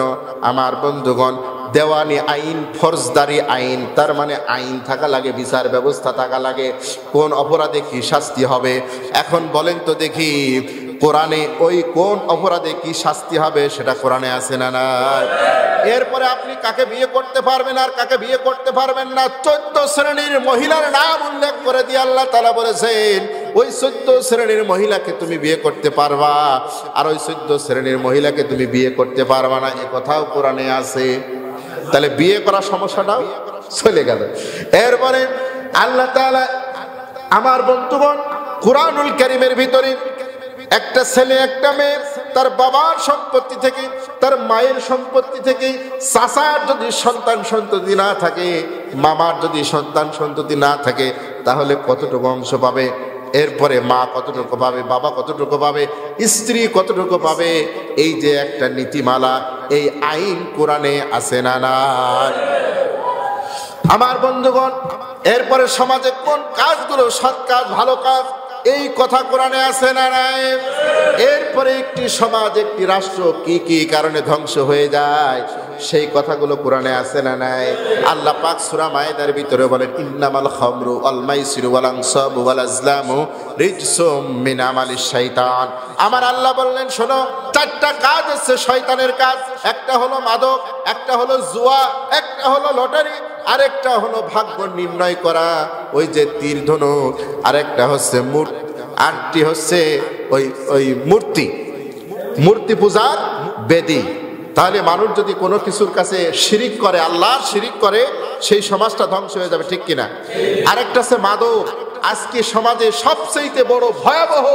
[SPEAKER 1] আমার বন্ধুগণ দেওয়ানি আইন, ফৌজদারি আইন, তার মানে আইন থাকা লাগে, বিচার ব্যবস্থা থাকা লাগে, কোন অপরাধে কি শাস্তি হবে। এখন বলেন তো দেখি, কোরআনে ওই কোন অপরাধে কি শাস্তি হবে সেটা কোরআনে আছে না নাই? এরপরে আপনি কাকে বিয়ে করতে পারবেন আর কাকে বিয়ে করতে পারবেন না 14 শ্রেণীর মহিলার নাম উল্লেখ করে দিয়ে আল্লাহ তাআলা বলেছেন ওই 14 শ্রেণীর মহিলাকে তুমি বিয়ে করতে পারবা, আর ওই 14 শ্রেণীর মহিলাকে তুমি বিয়ে করতে পারবা না, এ কথাও কোরআনে আছে। তাহলে বিয়ে করার সমস্যাটাও চলে গেল। এরপরে আল্লাহ তাআলা আমার বন্ধুগণ কুরআনুল কারীমের ভিতরে একটা ছেলে একটা মেয়ে তার বাবার সম্পত্তি থেকে, তার মায়ের সম্পত্তি থেকে, চাচার যদি সন্তান সন্ততি না থাকে, মামার যদি সন্তান সন্ততি না থাকে, তাহলে কতটুকু অংশ পাবে? এরপরে মা কতটুকু পাবে, বাবা কতটুকু পাবে, স্ত্রী কতটুকু পাবে? এই যে একটা নীতিমালা, এই আইন কোরআনে আছে না নাই? আমার বন্ধুগণ, এরপরে সমাজে কোন কাজগুলো সৎ কাজ, ভালো কাজ, এই কথা কোরআনে আছে না নাই? এরপরে একটি সমাজ, একটি রাষ্ট্র কি কি কারণে ধ্বংস হয়ে যায় সেই কথাগুলো কোরআনে আছে না নাই? আল্লাহ পাক সূরা মায়েদার ভিতরে বলেন ইন্নামাল খামরু ওয়াল মাইসিরু ওয়াল আনসাবু ওয়াল আজলামু রিজসুম মিন আমালিশ শাইতান। আমার আল্লাহ বললেন শোনো, 4টা কাজ আছে শয়তানের কাজ। একটা হলো মাদক, একটা হলো জুয়া, একটা হলো লটারি, আরেকটা হলো ভাগ্য নির্ণয় করা, ওই যে তীর ধনুক, আরেকটা হচ্ছে আরটি হচ্ছে ওই মূর্তি পূজার বেদী। তাহলে মানুষ যদি কোনো কিছুর কাছে শিরিক করে, আল্লাহর শিরিক করে, সেই সমাজটা ধ্বংস হয়ে যাবে, ঠিক কিনা? আরেকটা হচ্ছে মাদক। আজকে সমাজে সবচেয়ে বড় ভয়াবহ,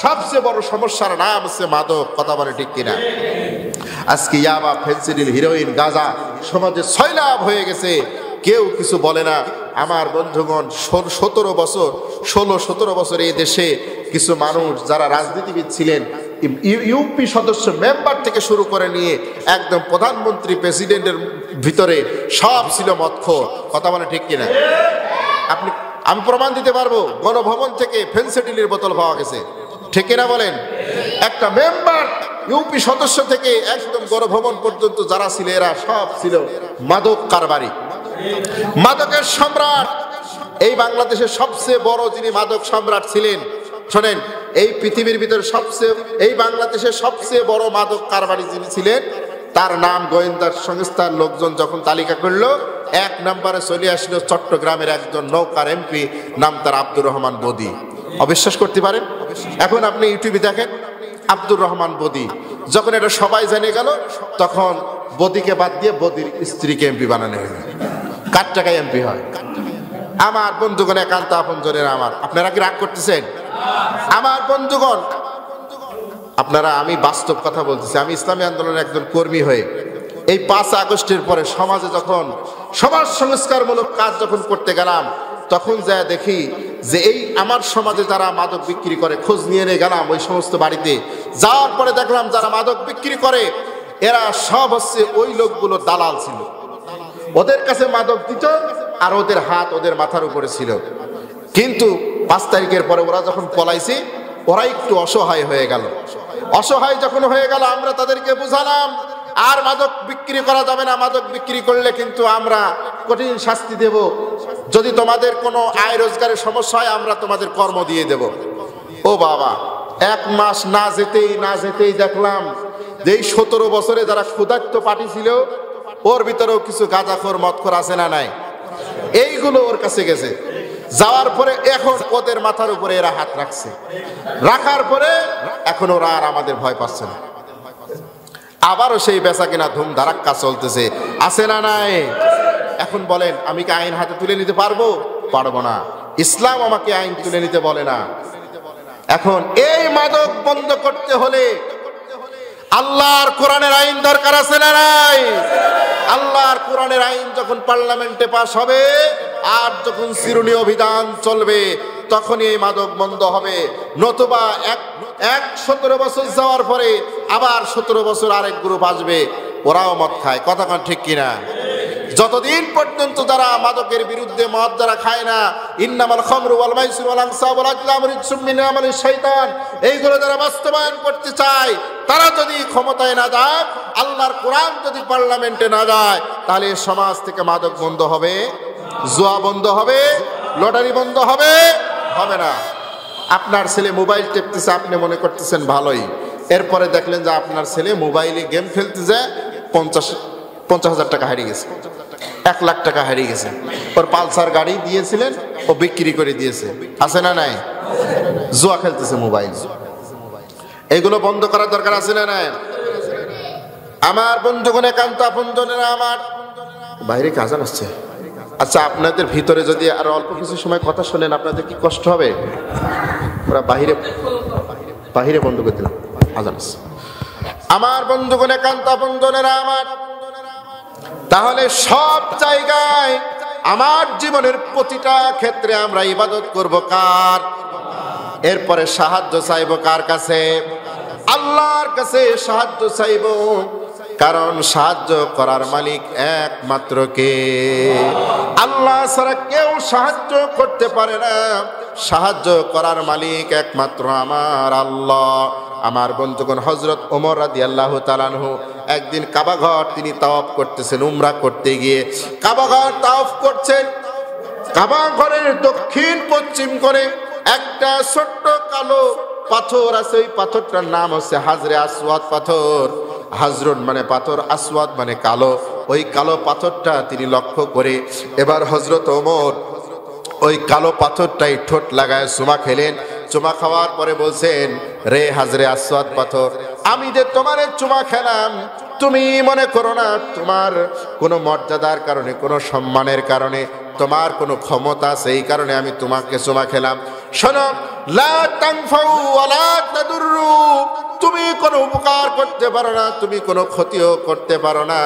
[SPEAKER 1] সবচেয়ে বড় সমস্যার নাম হচ্ছে মাদক, কথা বলে ঠিক কিনা? আজকে ইয়াবা, ফেন্সিডিল, হিরোইন, গাঁজা সমাজে সয়লাভ হয়ে গেছে, কেউ কিছু বলে না। আমার বন্ধুগণ 16-17 বছর এই দেশে কিছু মানুষ যারা রাজনীতিবিদ ছিলেন, ইউপি সদস্য মেম্বার থেকে শুরু করে নিয়ে একদম প্রধানমন্ত্রী, প্রেসিডেন্টের ভিতরে সব ছিল মদখোর, কথা বলে ঠিক কিনা? আপনি, আমি প্রমাণ দিতে পারবো, গণভবন থেকে ফেন্সিডিলের বোতল পাওয়া গেছে, ঠিক কিনা বলেন? একটা মেম্বার ইউপি সদস্য থেকে একদম গণভবন পর্যন্ত যারা ছিল এরা সব ছিল মাদক কারবারি, মাদকের সম্রাট। এই বাংলাদেশের সবচেয়ে বড় যিনি মাদক সম্রাট ছিলেন, শোনেন, এই পৃথিবীর ভিতরে এই বাংলাদেশের সবচেয়ে বড় মাদক কারবারি যিনি ছিলেন, তার নাম গোয়েন্দা সংস্থার লোকজন যখন তালিকা করলো, 1 নম্বরে চলে আসলো চট্টগ্রামের একজন নৌকার এমপি, নাম তার আব্দুর রহমান বদি। অবিশ্বাস করতে পারেন? এখন আপনি ইউটিউবে দেখেন আব্দুর রহমান বদি। যখন এটা সবাই জেনে গেল, তখন বদিকে বাদ দিয়ে বদির স্ত্রীকে এমপি বানানো হলো। কার টাকায় এমপি হয়? আমার বন্ধুগণ, একান্ত আপনজনের আমার, আপনারা কি রাগ করতেছেন? আমার বন্ধুগণ, আপনারা, আমি বাস্তব কথা বলতেছি। আমি ইসলামী আন্দোলনের একজন কর্মী হয়ে এই 5 আগস্টের পরে সমাজে যখন সমাজ সংস্কারমূলক কাজ যখন করতে গেলাম, তখন যা দেখি যে এই আমার সমাজে যারা মাদক বিক্রি করে, খোঁজ নিয়ে গেলাম ওই সমস্ত বাড়িতে। যাওয়ার পরে দেখলাম যারা মাদক বিক্রি করে এরা সব হচ্ছে ওই লোকগুলো দালাল ছিল, ওদের কাছে মাদক দিত আর ওদের হাত ওদের মাথার উপরে ছিল। কিন্তু 5 তারিখের পরে ওরা যখন পলাইছে, ওরা একটু অসহায় হয়ে গেল। অসহায় যখন হয়ে গেল, আমরা তাদেরকে বুঝালাম আর মাদক বিক্রি করা যাবে না, মাদক বিক্রি করলে কিন্তু আমরা কঠিন শাস্তি দেব, যদি তোমাদের কোনো আয় রোজগারের সমস্যা হয় আমরা তোমাদের কর্ম দিয়ে দেব। ও বাবা, 1 মাস না যেতেই দেখলাম যে এই 17 বছরে যারা ক্ষুধার্ত পার্টি ছিল ওর ভিতরেও কিছু গাঁজাখোর মদখোর আছে না নাই, এইগুলো ওর কাছে গেছে। যাওয়ার পরে এখন ওদের মাথার উপরে এরা হাত রাখছে, রাখার পরে এখন ওরা আর আমাদের ভয় পাচ্ছে না। আবারও সেই বেচা কিনা ধুম ধারাক্কা চলতেছে, আছে না নাই? এখন বলেন, আমি কি আইন হাতে তুলে নিতে পারবো? পারবো না। ইসলাম আমাকে আইন তুলে নিতে বলে না। এখন এই মাদক বন্ধ করতে হলে আল্লাহর কোরআনের আইন দরকার, আছে না নাই? আল্লাহর কোরআনের আইন যখন পার্লামেন্টে পাস হবে আর যখন চিরুনি অভিযান চলবে, তখনই এই মাদক বন্ধ হবে। নতুবা 17 বছর যাওয়ার পরে আবার 17 বছর আরেক গ্রুপ আসবে, ওরাও মদ খায়। কথা কোন ঠিক কিনা? যতদিন পর্যন্ত যারা মাদকের বিরুদ্ধে মদ যারা খায় না, ইন্নামাল খামরু ওয়াল মাইসির ওয়াল আনসাব ওয়াল আজলামু রিজসুম মিন আমালিশ শাইতান, এইগুলো যারা বাস্তবায়ন করতে চায়, তারা যদি ক্ষমতায় না যায়, আল্লাহর কোরআন যদি পার্লামেন্টে না যায়, তাহলে সমাজ থেকে মাদক বন্ধ হবে, জুয়া বন্ধ হবে, লটারি বন্ধ হবে, হবে না। আপনার ছেলে মোবাইল টেপতেছে, আপনি মনে করতেছেন ভালোই, এরপরে দেখলেন যে আপনার ছেলে মোবাইলে গেম খেলতে যায় 50,000 টাকা হারিয়ে গেছে, 1 লাখ টাকা হারিয়ে গেছে। ওর পালসার গাড়ি দিয়েছিলেন, ও বিক্রি করে দিয়েছে, আছে না নাই? জুয়া খেলতেছে মোবাইল। এগুলো বন্ধ করার দরকার আছে না নাই? আমার বন্ধুগণ, একান্ত আপনজনেরা আমার, বাইরে কাজ আসছে। আচ্ছা, আপনাদের ভিতরে যদি আর অল্প কিছু সময় কথা শোনেন, আপনাদের কি কষ্ট হবে? ওরা বাহিরে বন্ধ করে দিলাম, আজান আসছে। আমার বন্ধুগণ, একান্ত আপনজনেরা আমার, তাহলে সব জায়গায় আমার জীবনের প্রতিটা ক্ষেত্রে আমরা ইবাদত করব কার? এরপরে সাহায্য চাইব কার কাছে? আল্লাহর কাছে সাহায্য চাইব, কারণ সাহায্য করার মালিক একমাত্র কে? আল্লাহ ছাড়া কেউ সাহায্য করতে পারে না। সাহায্য করার মালিক একমাত্র আমার আল্লাহ। আমার বন্ধুগণ, হযরত ওমর রাদিয়াল্লাহু তাআলা আনহু একদিন কাবা ঘর তিনি তাওয়াফ করতেছেন, উমরা করতে গিয়ে কাবা ঘর তাওয়াফ করছেন। কাবা ঘরের দক্ষিণ পশ্চিম করে একটা ছোট্ট কালো পাথর আছে, ওই পাথরটার নাম হচ্ছে হাজরে আসওয়াদ পাথর। হাজরুন মানে পাথর, আসওয়াদ মানে কালো। ওই কালো পাথরটা তিনি লক্ষ্য করে এবার হযরত ওমর ওই কালো পাথরটাই ঠোঁট লাগায় চুমা খেলেন। চুমা খাওয়ার পরে বলছেন, রে হাজরে আসওয়াদ পাথর, আমি যে তোমারে চুমা খেলাম, তুমি মনে করো না তোমার কোনো মর্যাদার কারণে, কোনো সম্মানের কারণে, তোমার কোনো ক্ষমতা আছে এই কারণে আমি তোমাকে চুমা খেলাম। শোনো, লা তানফাউ ওয়ালা তাদুররু, তুমি কোনো উপকার করতে পারো না, তুমি কোনো ক্ষতিও করতে পারো না।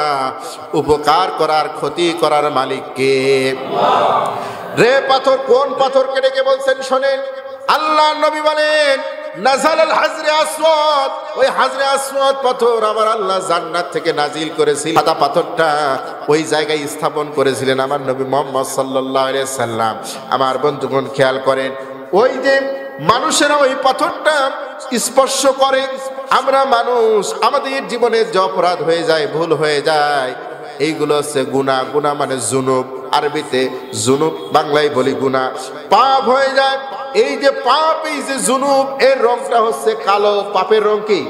[SPEAKER 1] উপকার করার ক্ষতি করার মালিক কে? রে পাথর, কোন পাথরকে ডেকে বলছেন শোনেন। আল্লাহ নবী বলেন, নাযালাল হাজরে আসওয়াদ, ওই হাজরে আসওয়াদ পাথর আমার আল্লাহ জান্নাত থেকে নাজিল করেছিল। সাদা পাথরটা ওই জায়গায় স্থাপন করেছিলেন আমার নবী মুহাম্মদ সাল্লাল্লাহু আলাইহি সাল্লাম। আমার বন্ধুগণ খেয়াল করেন, ওই যে মানুষেরা ওই পাথরটা স্পর্শ করে, আমরা মানুষ আমাদের জীবনে যে অপরাধ হয়ে যায়, ভুল হয়ে যায়, এইগুলো হচ্ছে গুনাহ। গুনাহ মানে জুনুব, আরবিতে জুনুব, বাংলায় বলি গুনাহ। পাপ হয়ে যায়, এই যে পাপ, এই যে জুনুব, এর রংটা হচ্ছে কালো। পাপের রং কি?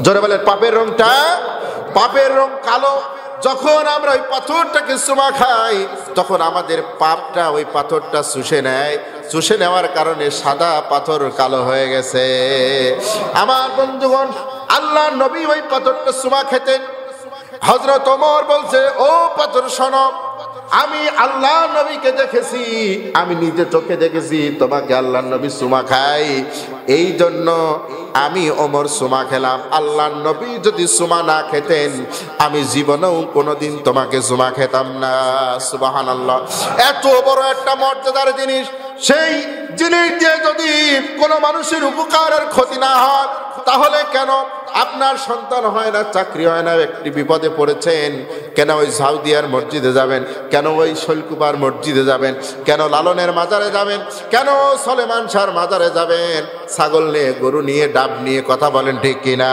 [SPEAKER 1] জোরে বলেন, পাপের রংটা, পাপের রং কালো। যখন আমরা ওই পাথরটাকে চুমা খাই, তখন আমাদের পাপটা ওই পাথরটা চুষে নেয়। চুষে নেওয়ার কারণে সাদা পাথর কালো হয়ে গেছে। আমার বন্ধুগণ, আল্লাহ নবী ওই পাথরটা চুমা খেতেন। হযরত ওমর বলছে, ও পাথর শোনো, আমি আল্লাহ নবীকে দেখেছি, আমি নিজে চোখে দেখেছি তোমাকে আল্লাহ নবী চুমা খাই, এই জন্য আমি ওমর চুমা খেলাম। আল্লাহ নবী যদি চুমা না খেতেন, আমি জীবনেও কোনোদিন তোমাকে চুমা খেতাম না। সুবহানাল্লাহ। এত বড় একটা মর্যাদার জিনিস, সেই জিনিস দিয়ে যদি কোনো মানুষের উপকারের ক্ষতি না হয়, তাহলে কেন আপনার সন্তান হয় না, চাকরি হয় না, একটি বিপদে পড়েছেন, কেন ওই সাউদিয়ার মসজিদে যাবেন? কেন ওই শৈলকুপার মসজিদে যাবেন? কেন লালনের মাজারে যাবেন? কেন সলেমান শাহর মাজারে যাবেন? ছাগল নিয়ে, গরু নিয়ে, ডাব নিয়ে, কথা বলেন ঠিক কিনা?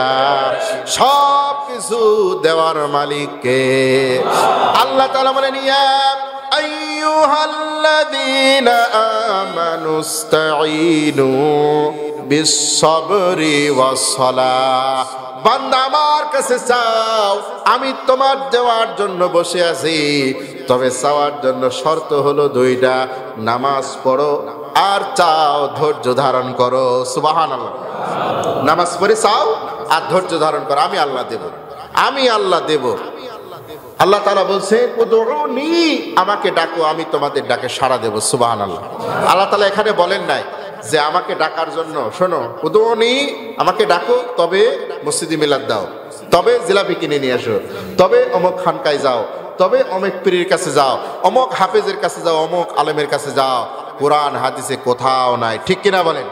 [SPEAKER 1] সব কিছু দেওয়ার মালিককে। আল্লাহ তাআলা বলেন, ইয়া আইয়ুহাল্লাযীনা আমানুস্তাঈনু বিস-সাবরি ওয়াস-সালাহ। বান্দা আমার কাছে চাও, আমি তোমার দেওয়ার জন্য বসে আছি, তবে চাওয়ার জন্য শর্ত হলো দুইটা, নামাজ পড়ো আর চাও, ধৈর্য ধারণ করো। সুবহানাল্লাহ। নামাজ পড়ে চাও আর ধৈর্য ধারণ করো, আমি আল্লাহ দেব, আমি আল্লাহ দেব। আল্লাহ তাআলা বলছেন, উদউনি, আমাকে ডাকো, আমি তোমাদের ডাকে সাড়া দেব। সুবহানাল্লাহ। আল্লাহ তাআলা এখানে বলেন নাই যে আমাকে ডাকার জন্য, শোনো উদউনি, আমাকে ডাকো, তবে মসজিদে মিলাদ দাও, তবে জিলাপি কিনে নিয়ে আসো, তবে অমুক খানকায় যাও, তবে অমুক পীরের কাছে যাও, অমুক হাফেজের কাছে যাও, অমুক আলেমের কাছে যাও। কোরআন হাদিসে কোথাও নাই, ঠিক কিনা বলেন?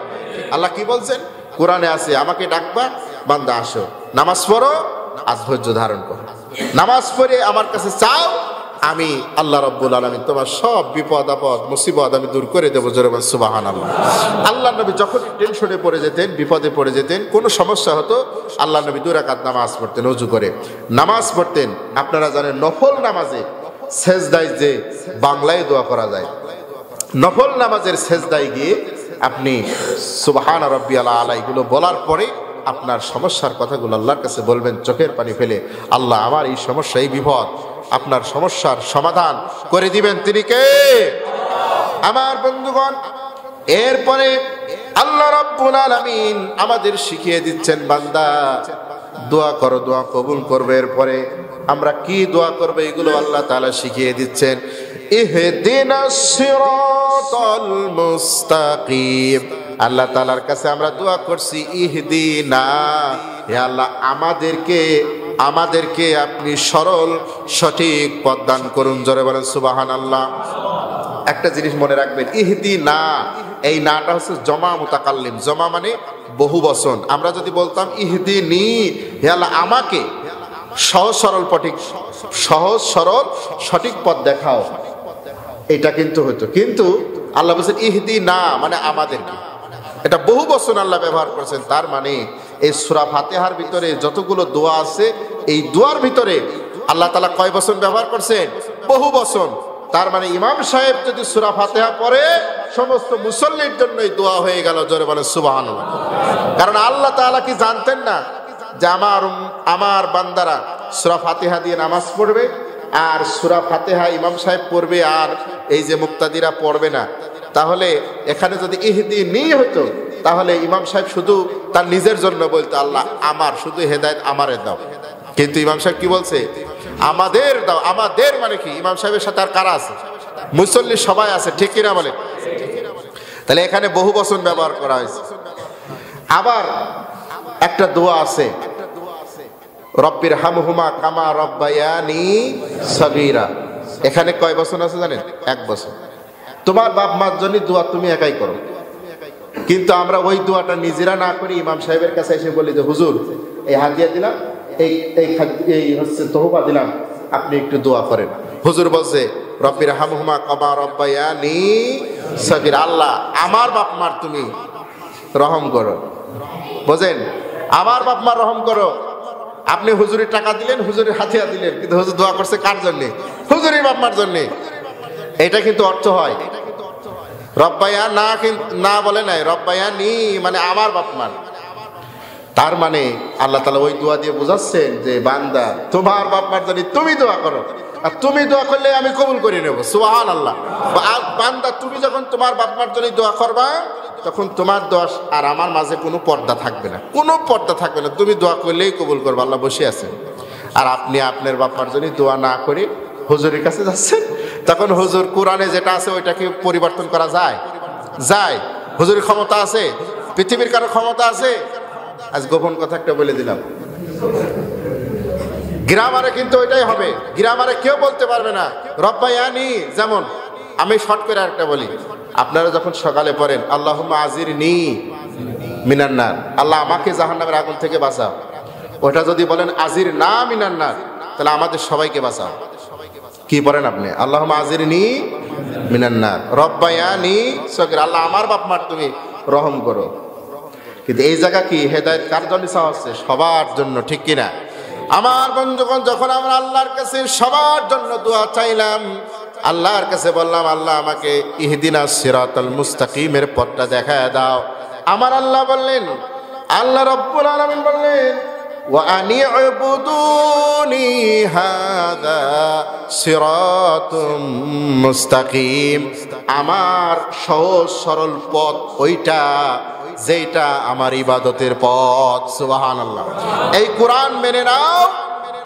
[SPEAKER 1] আল্লাহ কি বলছেন? কোরআনে আছে, আমাকে ডাকবা, বান্দা আসো, নামাজ পড়ো আর ধৈর্য ধারণ করো, নামাজ পড়ে আমার কাছে চাও, আমি আল্লাহ রাব্বুল আলামিন তোমার সব বিপদ আপদ মুসিবত আমি দূর করে দেবো। জোরে বলেন সুবহানাল্লাহ। আল্লাহ নবী যখন টেনশনে পড়ে যেতেন, বিপদে পড়ে যেতেন, কোনো সমস্যা হতো, আল্লাহ নবী 2 রাকাত নামাজ পড়তেন, ওযু করে নামাজ পড়তেন। আপনারা জানেন, নফল নামাজে সেজদায় যে বাংলায় দোয়া করা যায়, নফল নামাজের সেজদায় গিয়ে আপনি সুবহানা রাব্বিয়াল আলা এগুলো বলার পরে আপনার সমস্যার কথাগুলো আল্লাহর কাছে বলবেন, চোখের পানি ফেলে, আল্লাহ আমার এই সমস্যা, এই বিপদ, আপনার সমস্যার সমাধান করে দিবেন। তিনি কে? আমার বন্ধুগণ, এরপরে আল্লাহ রাব্বুল আলামিন আমাদের শিখিয়ে দিচ্ছেন, বান্দা দোয়া করো, দোয়া কবুল করবে। এরপরে আমরা কি দোয়া করব, এগুলো আল্লাহ তাআলা শিখিয়ে দিচ্ছেন। ইহদিনাস সিরাতাল মুস্তাকিম। আল্লাহ তাআলার কাছে আমরা দোয়া করছি, ইহদিনা, হে আল্লাহ আমাদেরকে আপনি সরল সঠিক পথ দান করুন। জোরে বলেন সুবহানাল্লাহ। একটা জিনিস মনে রাখবেন, ইহদিনা, এই নাটা হচ্ছে জমা মুতাকাল্লিম। জমা মানে বহু বচন। আমরা যদি বলতাম ইহদিনি, হে আল্লাহ আমাকে সহজ সরল সঠিক পথ দেখাও, এটা কিন্তু হতো। কিন্তু আল্লাহ বলছেন ইহদিনা, মানে আমাদেরকে। এটা বহু বচন আল্লাহ ব্যবহার করেছেন। তার মানে এই সূরা ফাতিহার ভিতরে যতগুলো দোয়া আছে, এই দোয়ার ভিতরে আল্লাহ তাআলা কয় বচন ব্যবহার করছেন? বহু বচন। তার মানে ইমাম সাহেব যদি সূরা ফাতিহা পড়ে, সমস্ত মুসল্লির জন্য এই দোয়া হয়ে গেল। জোরে বলেন সুবহানাল্লাহ। কারণ আল্লাহ তাআলা কি জানতেন না যে আমার বান্দারা সূরা ফাতিহা দিয়ে নামাজ পড়বে, আর সূরা ফাতিহা ইমাম সাহেব পড়বে, আর এই যে মুক্তাদিরা পড়বে না? তাহলে এখানে যদি ইহদিনি হতো, তাহলে ইমাম সাহেব শুধু তার নিজের জন্য বলতো, আল্লাহ আমার শুধু হেদায়েত আমারে দাও। কিন্তু ইমাম সাহেব কি বলছে? আমাদের দাও। আমাদের মানে কি? ইমাম সাহেবের সাথে আর কারা আছে? মুসল্লি সবাই আছে, ঠিক কিনা বলে? তাহলে এখানে বহু বচন ব্যবহার করা হয়েছে। আবার একটা দোয়া আছে, রব্বির হামহুমা কামা রব্বায়ানি সাগীরা। এখানে কয় বচন আছে জানেন? 1 বচন। তোমার বাপ মার জন্য দোয়া তুমি একাই করো, কিন্তু আমরা ওই দোয়াটা নিজেরা না করি ইমাম সাহেবের কাছে এসে বলি যে হুজুর এই হাদিয়া দিলাম, এই হচ্ছে তহবা দিলাম, আপনি একটু দোয়া করেন। হুজুর বলছে রব্বির হামহুমা কামা রাব্বায়ানি সগীরা, আল্লাহ আমার বাপ মার তুমি রহম করো। বুঝেন, আমার বাপ মার রহম করো। আপনি হুজুরের টাকা দিলেন, হুজুরের হাতিয়া দিলেন, কিন্তু হুজুর দোয়া করছে কার জন্য? হুজুরের বাপ মার জন্য। এটা কিন্তু অর্থ হয় রব্বায়া না বলে নাই, রব্বায়ানি মানে আমার বাপ মার। তার মানে আল্লাহ তাআলা ওই দোয়া দিয়ে বোঝাচ্ছেন যে বান্দা তোমার বাপ মার জন্য তুমি দোয়া করো, আর তুমি দোয়া করলে আমি কবুল করে নেব। সুবহানাল্লাহ। বান্দা তুমি যখন তোমার বাপ মার জন্য দোয়া করবা, তখন তোমার দোয়া আর আমার মাঝে কোনো পর্দা থাকবে না, কোনো পর্দা থাকবে না। তুমি দোয়া করলেই কবুল করবে, আল্লাহ বসে আছেন। আর আপনি আপনার বাপ মার জন্য দোয়া না করে হুজুরের কাছে যাচ্ছেন, তখন হুজুর কোরআনে যেটা আছে ওইটাকে পরিবর্তন করা যায়? যায়। হুজুরের ক্ষমতা আছে? পৃথিবীর কারো ক্ষমতা আছে? আজ গোপন কথা একটা বলে দিলাম, গ্রামারে কিন্তু ওইটাই হবে। গ্রামারে কেউ বলতে পারবে না রব্বায়ানি। যেমন আমি শর্ট করে একটা বলি, আপনারা যখন সকালে পড়েন আল্লাহুম্মা আজিরনি মিনান নার, আল্লাহ আমাকে জাহান্নামের আগুন থেকে বাঁচাও, ওটা যদি বলেন আজির না মিনান নার, তাহলে আমাদের সবাইকে বাঁচাও। কি পড়েন আপনি? আল্লাহুম্মা আজিরনি মিনান নার রব্বায়ানি সগীরা, আল্লাহ আমার বাপ মার তুমি রহম করো। কিন্তু এই জায়গা কি হেদায়েত কার জন্য চাওয়া হচ্ছে? সবার জন্য, ঠিক কিনা? আমার বন্ধুগণ, যখন আমরা আল্লাহর কাছে সবার জন্য দোয়া চাইলাম, আল্লাহর কাছে বললাম আল্লাহ আমাকে ইহদিনাস সিরাতাল মুস্তাকিমের পথটা দেখায় দাও, আমার আল্লাহ বললেন, আল্লাহ রাব্বুল আলামিন বললেন ওয়া আনি'বুদুনি হাযা সিরাতুম মুস্তাকিম, আমার সহজ সরল পথ ওইটা যেটা আমার ইবাদতের পথ। সুবহানাল্লাহ। এই কোরআন মেনে নাও,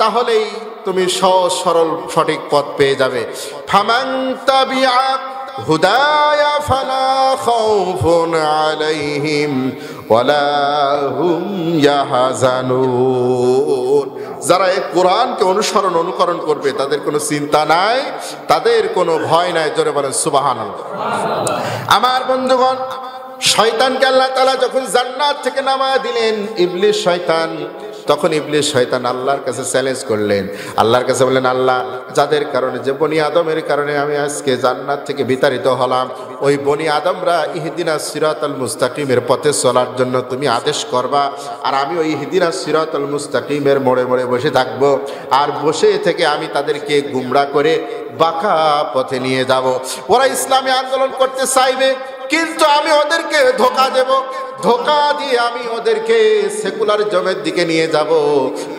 [SPEAKER 1] তাহলেই তুমি সহজ সরল সঠিক পথ পেয়ে যাবে। ফামান তাবিআ হুদায়া ফালা খাউফুন আলাইহিম ওয়ালা হুম ইয়াহজানুন, যারা এই কোরআনকে অনুকরণ করবে তাদের কোনো চিন্তা নাই, তাদের কোনো ভয় নাই। জোরে বলেন সুবহানাল্লাহ। আমার বন্ধুগণ, শয়তানকে আল্লাহ তাআলা যখন জান্নাত থেকে নামায় দিলেন, ইবলিস শয়তান, তখন ইবলিস শয়তান আল্লাহর কাছে চ্যালেঞ্জ করলেন। আল্লাহর কাছে বললেন, আল্লাহ যাদের কারণে, যে বনি আদমের কারণে আমি আজকে জান্নাত থেকে বিতাড়িত হলাম, ওই বনি আদমরা ইহদিনাস সিরাতাল মুস্তাকিমের পথে চলার জন্য তুমি আদেশ করবা, আর আমি ওই ইহদিনাস সিরাতাল মুস্তাকিমের মোড়ে মোড়ে বসে থাকবো, আর বসে থেকে আমি তাদেরকে গুমরা করে বাঁকা পথে নিয়ে যাব। ওরা ইসলামী আন্দোলন করতে চাইবে, কিন্তু আমি ওদেরকে ধোঁকা দেব, ধোঁকা দিয়ে আমি ওদেরকে সেকুলারিজমের দিকে নিয়ে যাব।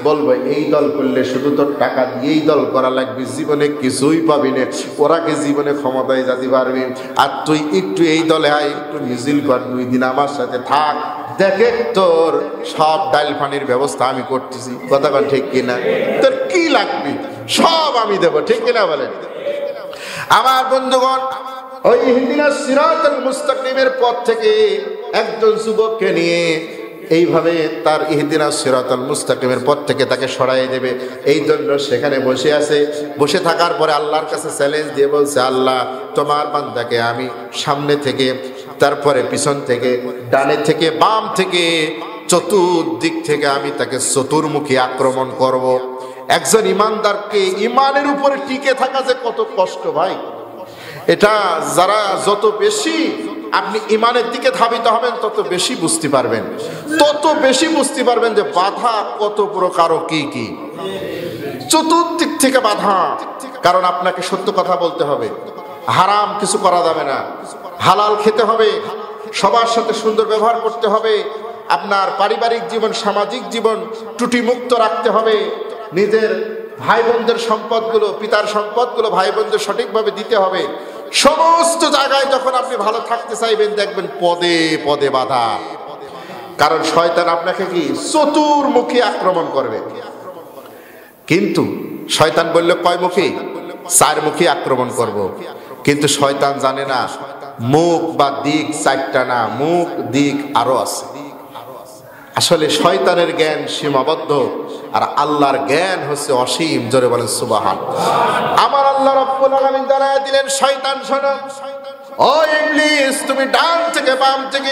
[SPEAKER 1] বলবো এই দল করলে শুধু তোর টাকা দিয়েই দল করা লাগবে, জীবনে কিছুই পাবি না, ওরা কি জীবনে ক্ষমতায় যেতে পারবি, আর তুই একটু এই দলে আয়, একটু মিছিল কর, 2 দিন আমার সাথে থাক, দেখে তোর সব ডাল পানির ব্যবস্থা আমি করতেছি। কথা বল ঠিক কিনা? তোর কি লাগবে সব আমি দেবো, ঠিক কিনা বলেন? আমার বন্ধুগণ, ওই ইহদিনাস সিরাতাল মুস্তাকিমের পথ থেকে একজন যুবককে নিয়ে এইভাবে তার ইহদিনাস সিরাতাল মুস্তাকিমের পথ থেকে তাকে সরাই দেবে, এই জন্য সেখানে বসে আছে। বসে থাকার পরে আল্লাহর কাছে চ্যালেঞ্জ দিয়ে বলছে, আল্লাহ তোমার বান্দাকে আমি সামনে থেকে, তারপরে পিছন থেকে, ডানে থেকে, বাম থেকে, চতুর্দিক থেকে আমি তাকে চতুর্মুখী আক্রমণ করব। একজন ইমানদারকে ইমানের উপরে টিকে থাকা যে কত কষ্ট ভাই, এটা যারা যত বেশি আপনি ইমানের দিকে ধাবিত হবেন তত বেশি বুঝতে পারবেন, যে বাধা কত প্রকার ও কি কি, চতুর্দিক থেকে বাধা। কারণ আপনাকে সত্য কথা বলতে হবে, হারাম কিছু করা যাবে না, হালাল খেতে হবে, সবার সাথে সুন্দর ব্যবহার করতে হবে, আপনার পারিবারিক জীবন, সামাজিক জীবন ত্রুটি মুক্ত রাখতে হবে, নিজের ভাই বোনদের সম্পদগুলো, পিতার সম্পদগুলো ভাই বোনদের সঠিকভাবে দিতে হবে। সমস্ত জায়গায় যখন আপনি ভালো থাকতে চাইবেন, দেখবেন পদে পদে বাধা। কারণ শয়তান আপনাকে কি চতুর্মুখী আক্রমণ করবে। কিন্তু শয়তান বললে কয়মুখী? 4 মুখী আক্রমণ করব। কিন্তু শয়তান জানে না মুখ বা দিক 4টা না, মুখ দিক আরো আছে। আসলে শয়তানের জ্ঞান সীমাবদ্ধ, আর আল্লাহর জ্ঞান হচ্ছে অসীম। জোরে বলেন সুবহানাল্লাহ। আমার আল্লাহ রাব্বুল আলামিন জানায় দিলেন, শয়তান শোনো, ও ইবলিস, তুমি ডান থেকে বাম থেকে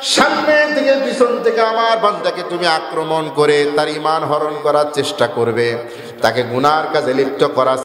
[SPEAKER 1] সামনে থেকে পিছন থেকে আমার বান্দাকে তুমি আক্রমণ করে তার ঈমান হরণ করার চেষ্টা করবে, তাকে গুনার কাজে লিপ্ত করার